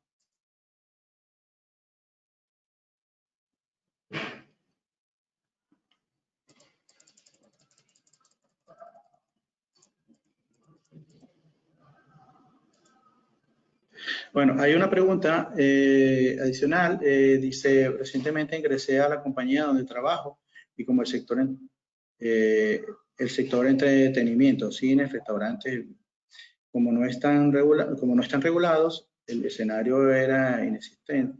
Bueno, hay una pregunta adicional. Dice, recientemente ingresé a la compañía donde trabajo y como el sector entretenimiento, cines, restaurantes, como no están regulados, el escenario era inexistente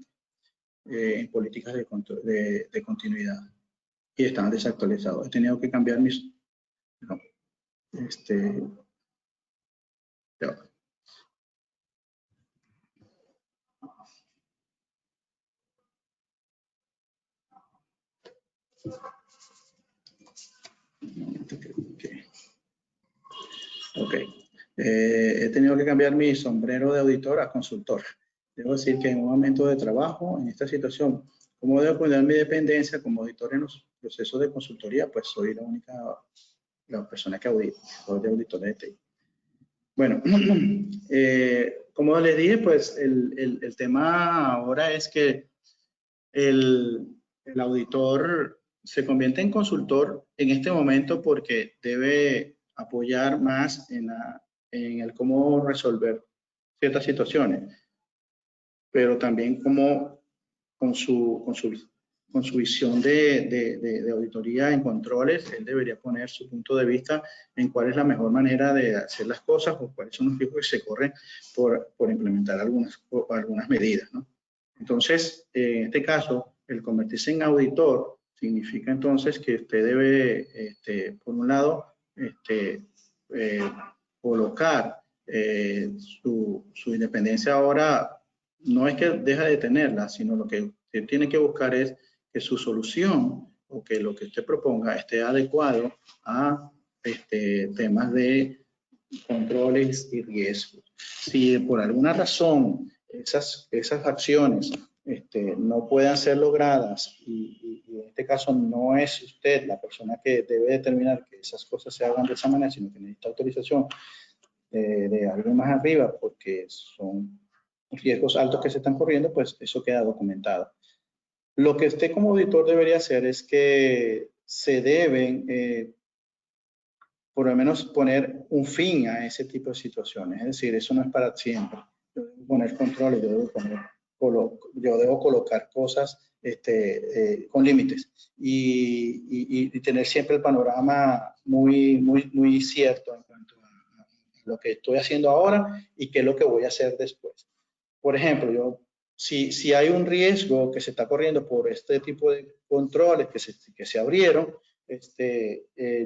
en políticas de continuidad y estaban desactualizados. He tenido que cambiar mis... No, ya. Ok. He tenido que cambiar mi sombrero de auditor a consultor. Debo decir que en un momento de trabajo, en esta situación, ¿cómo debo cuidar mi dependencia como auditor en los procesos de consultoría? Pues soy la persona que audita, soy de auditor de TI. Bueno, como les dije, pues el tema ahora es que el auditor se convierte en consultor en este momento porque debe apoyar más en el cómo resolver ciertas situaciones, pero también como con su visión de auditoría en controles, él debería poner su punto de vista en cuál es la mejor manera de hacer las cosas o cuáles son los riesgos que se corren por implementar algunas medidas, ¿no? Entonces, en este caso, el convertirse en auditor significa entonces que usted debe, por un lado, colocar su independencia ahora. No es que deja de tenerla, sino lo que usted tiene que buscar es que su solución o que lo que usted proponga esté adecuado a temas de controles y riesgos. Si por alguna razón esas acciones no puedan ser logradas y en este caso no es usted la persona que debe determinar que esas cosas se hagan de esa manera, sino que necesita autorización de alguien más arriba porque son riesgos altos que se están corriendo, pues eso queda documentado. Lo que usted como auditor debería hacer es que se deben, por lo menos, poner un fin a ese tipo de situaciones. Es decir, eso no es para siempre. Yo debo poner controles, yo debo colocar cosas con límites y tener siempre el panorama muy cierto en cuanto a lo que estoy haciendo ahora y qué es lo que voy a hacer después. Por ejemplo, si hay un riesgo que se está corriendo por este tipo de controles que se abrieron,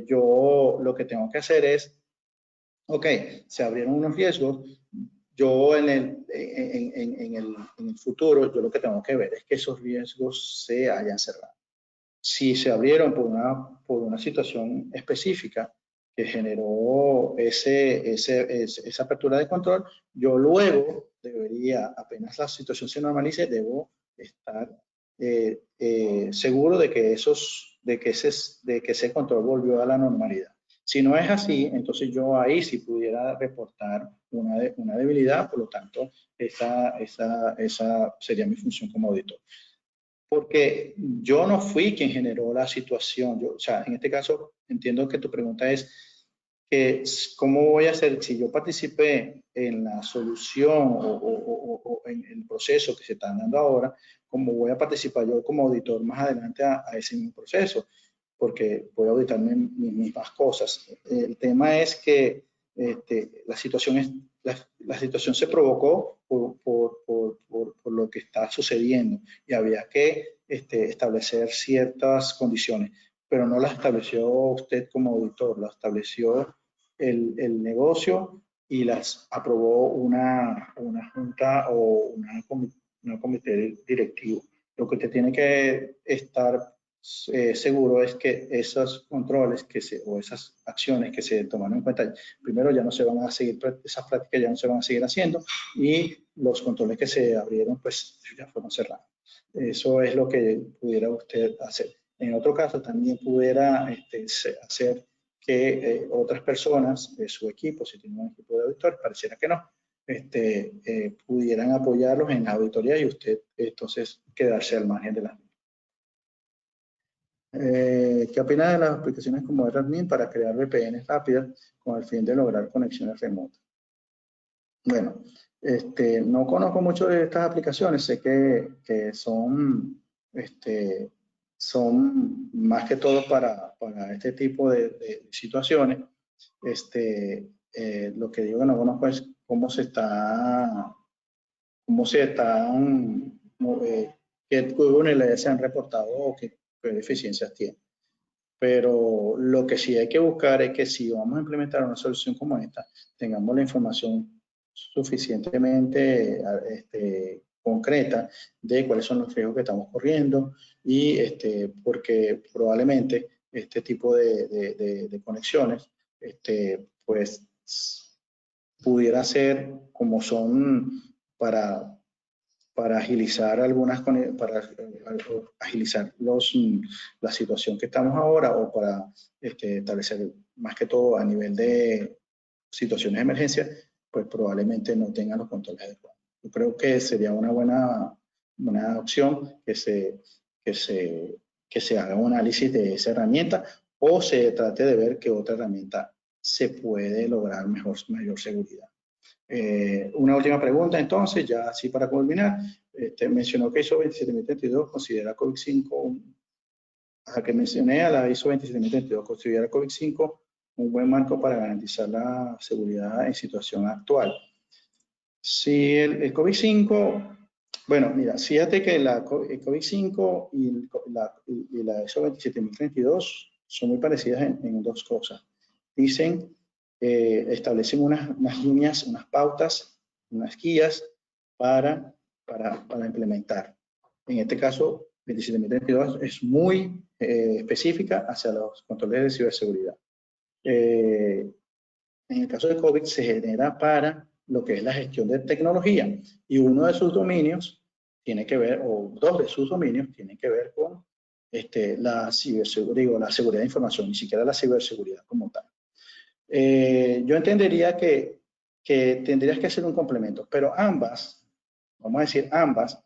yo lo que tengo que hacer es, ok, se abrieron unos riesgos, yo en el futuro, yo lo que tengo que ver es que esos riesgos se hayan cerrado. Si se abrieron por una situación específica que generó esa apertura de control, yo luego debería, apenas la situación se normalice, debo estar seguro de que ese control volvió a la normalidad. Si no es así, entonces yo ahí sí pudiera reportar una debilidad, por lo tanto, esa sería mi función como auditor. Porque yo no fui quien generó la situación. O sea, en este caso, entiendo que tu pregunta es que cómo voy a hacer si yo participé en la solución o en el proceso que se está dando ahora, cómo voy a participar yo como auditor más adelante a ese mismo proceso, porque voy a auditar mis mismas cosas. El tema es que la situación se provocó por lo que está sucediendo y había que establecer ciertas condiciones, pero no las estableció usted como auditor, las estableció el negocio y las aprobó una junta o un comité directivo. Lo que usted tiene que estar seguro es que esos controles o esas acciones que se tomaron en cuenta, primero ya no se van a seguir, esas prácticas ya no se van a seguir haciendo y los controles que se abrieron pues ya fueron cerrados. Eso es lo que pudiera usted hacer. En otro caso también pudiera hacer que otras personas de su equipo, si tiene un equipo de auditores, pareciera que no, pudieran apoyarlos en la auditoría y usted entonces quedarse al margen de las. ¿Qué opina de las aplicaciones como AirAdmin para crear VPNs rápidas con el fin de lograr conexiones remotas? Bueno, no conozco mucho de estas aplicaciones, sé que son más que todo para este tipo de situaciones. Lo que digo que no conozco es qué vulnerabilidades se han reportado o qué deficiencias tienen. Pero lo que sí hay que buscar es que si vamos a implementar una solución como esta, tengamos la información suficientemente concreta de cuáles son los riesgos que estamos corriendo y porque probablemente este tipo de conexiones pues pudiera ser como son para agilizar agilizar la situación que estamos ahora o para establecer más que todo a nivel de situaciones de emergencia, pues probablemente no tengan los controles adecuados. Yo creo que sería una buena opción que se haga un análisis de esa herramienta o se trate de ver qué otra herramienta se puede lograr mayor seguridad. Una última pregunta, entonces, ya así para culminar. Mencionó que ISO 27032 considera COVID-5, a que mencioné a la ISO 27032, considera COVID-5 un buen marco para garantizar la seguridad en situación actual. Si el COVID-5, bueno, mira, fíjate que el COVID-5 y la ISO 27032 son muy parecidas en dos cosas. Dicen establecen unas líneas, unas pautas, unas guías para implementar. En este caso, 27032 es muy específica hacia los controles de ciberseguridad. En el caso de COVID se genera para lo que es la gestión de tecnología y uno de sus dominios tiene que ver, o dos de sus dominios tienen que ver con la ciberseguridad, la seguridad de información, ni siquiera la ciberseguridad como tal. Yo entendería que tendrías que hacer un complemento, pero ambas vamos a decir ambas,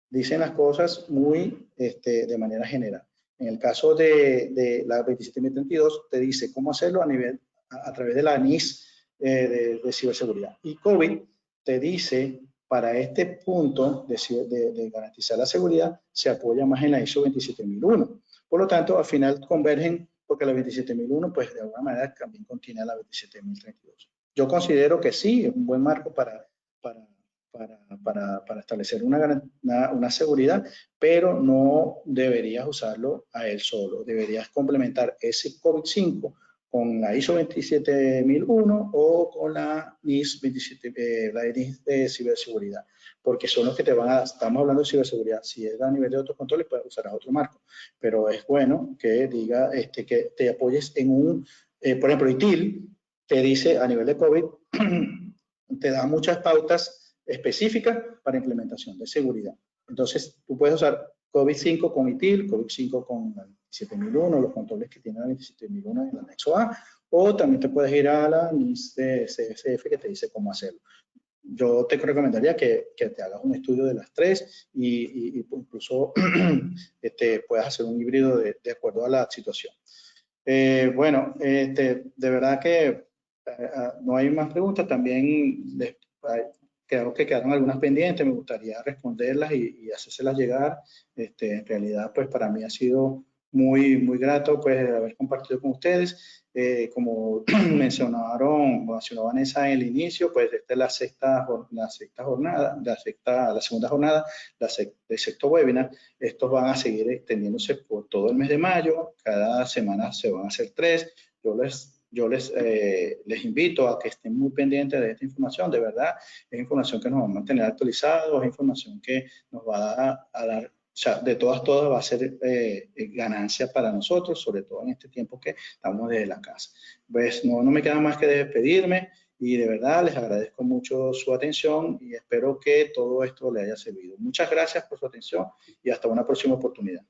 dicen las cosas muy de manera general. En el caso de la 27032, te dice cómo hacerlo a través de la NIS de ciberseguridad. Y COVID te dice, para este punto de garantizar la seguridad, se apoya más en la ISO 27001. Por lo tanto, al final convergen, porque la 27001, pues de alguna manera también contiene la 27032. Yo considero que sí, es un buen marco para establecer una seguridad, pero no deberías usarlo a él solo. Deberías complementar ese COVID-5 con la ISO 27001 o con la NIS 27, la NIS de ciberseguridad, porque son los que te van a, estamos hablando de ciberseguridad, si es a nivel de otros controles, puedes usar otro marco, pero es bueno que diga, que te apoyes en un, por ejemplo, ITIL te dice a nivel de COVID, te da muchas pautas específicas para implementación de seguridad. Entonces, tú puedes usar COVID-5 con ITIL, COVID-5 con la 27001, los controles que tiene la 27001 en el anexo A, o también te puedes ir a la NIS de CSF que te dice cómo hacerlo. Yo te recomendaría que te hagas un estudio de las tres y incluso puedas hacer un híbrido de acuerdo a la situación. Bueno, de verdad que no hay más preguntas. También creo que quedaron algunas pendientes. Me gustaría responderlas y hacérselas llegar. En realidad, pues para mí ha sido muy, muy grato pues haber compartido con ustedes. Como mencionó Vanessa en el inicio, pues esta es la segunda jornada, del sexto webinar. Estos van a seguir extendiéndose por todo el mes de mayo. Cada semana se van a hacer 3. Yo les invito a que estén muy pendientes de esta información. De verdad, es información que nos va a mantener actualizados, es información que nos va a dar, o sea, de todas va a ser ganancia para nosotros, sobre todo en este tiempo que estamos desde la casa. Pues no me queda más que despedirme y de verdad les agradezco mucho su atención y espero que todo esto les haya servido. Muchas gracias por su atención y hasta una próxima oportunidad.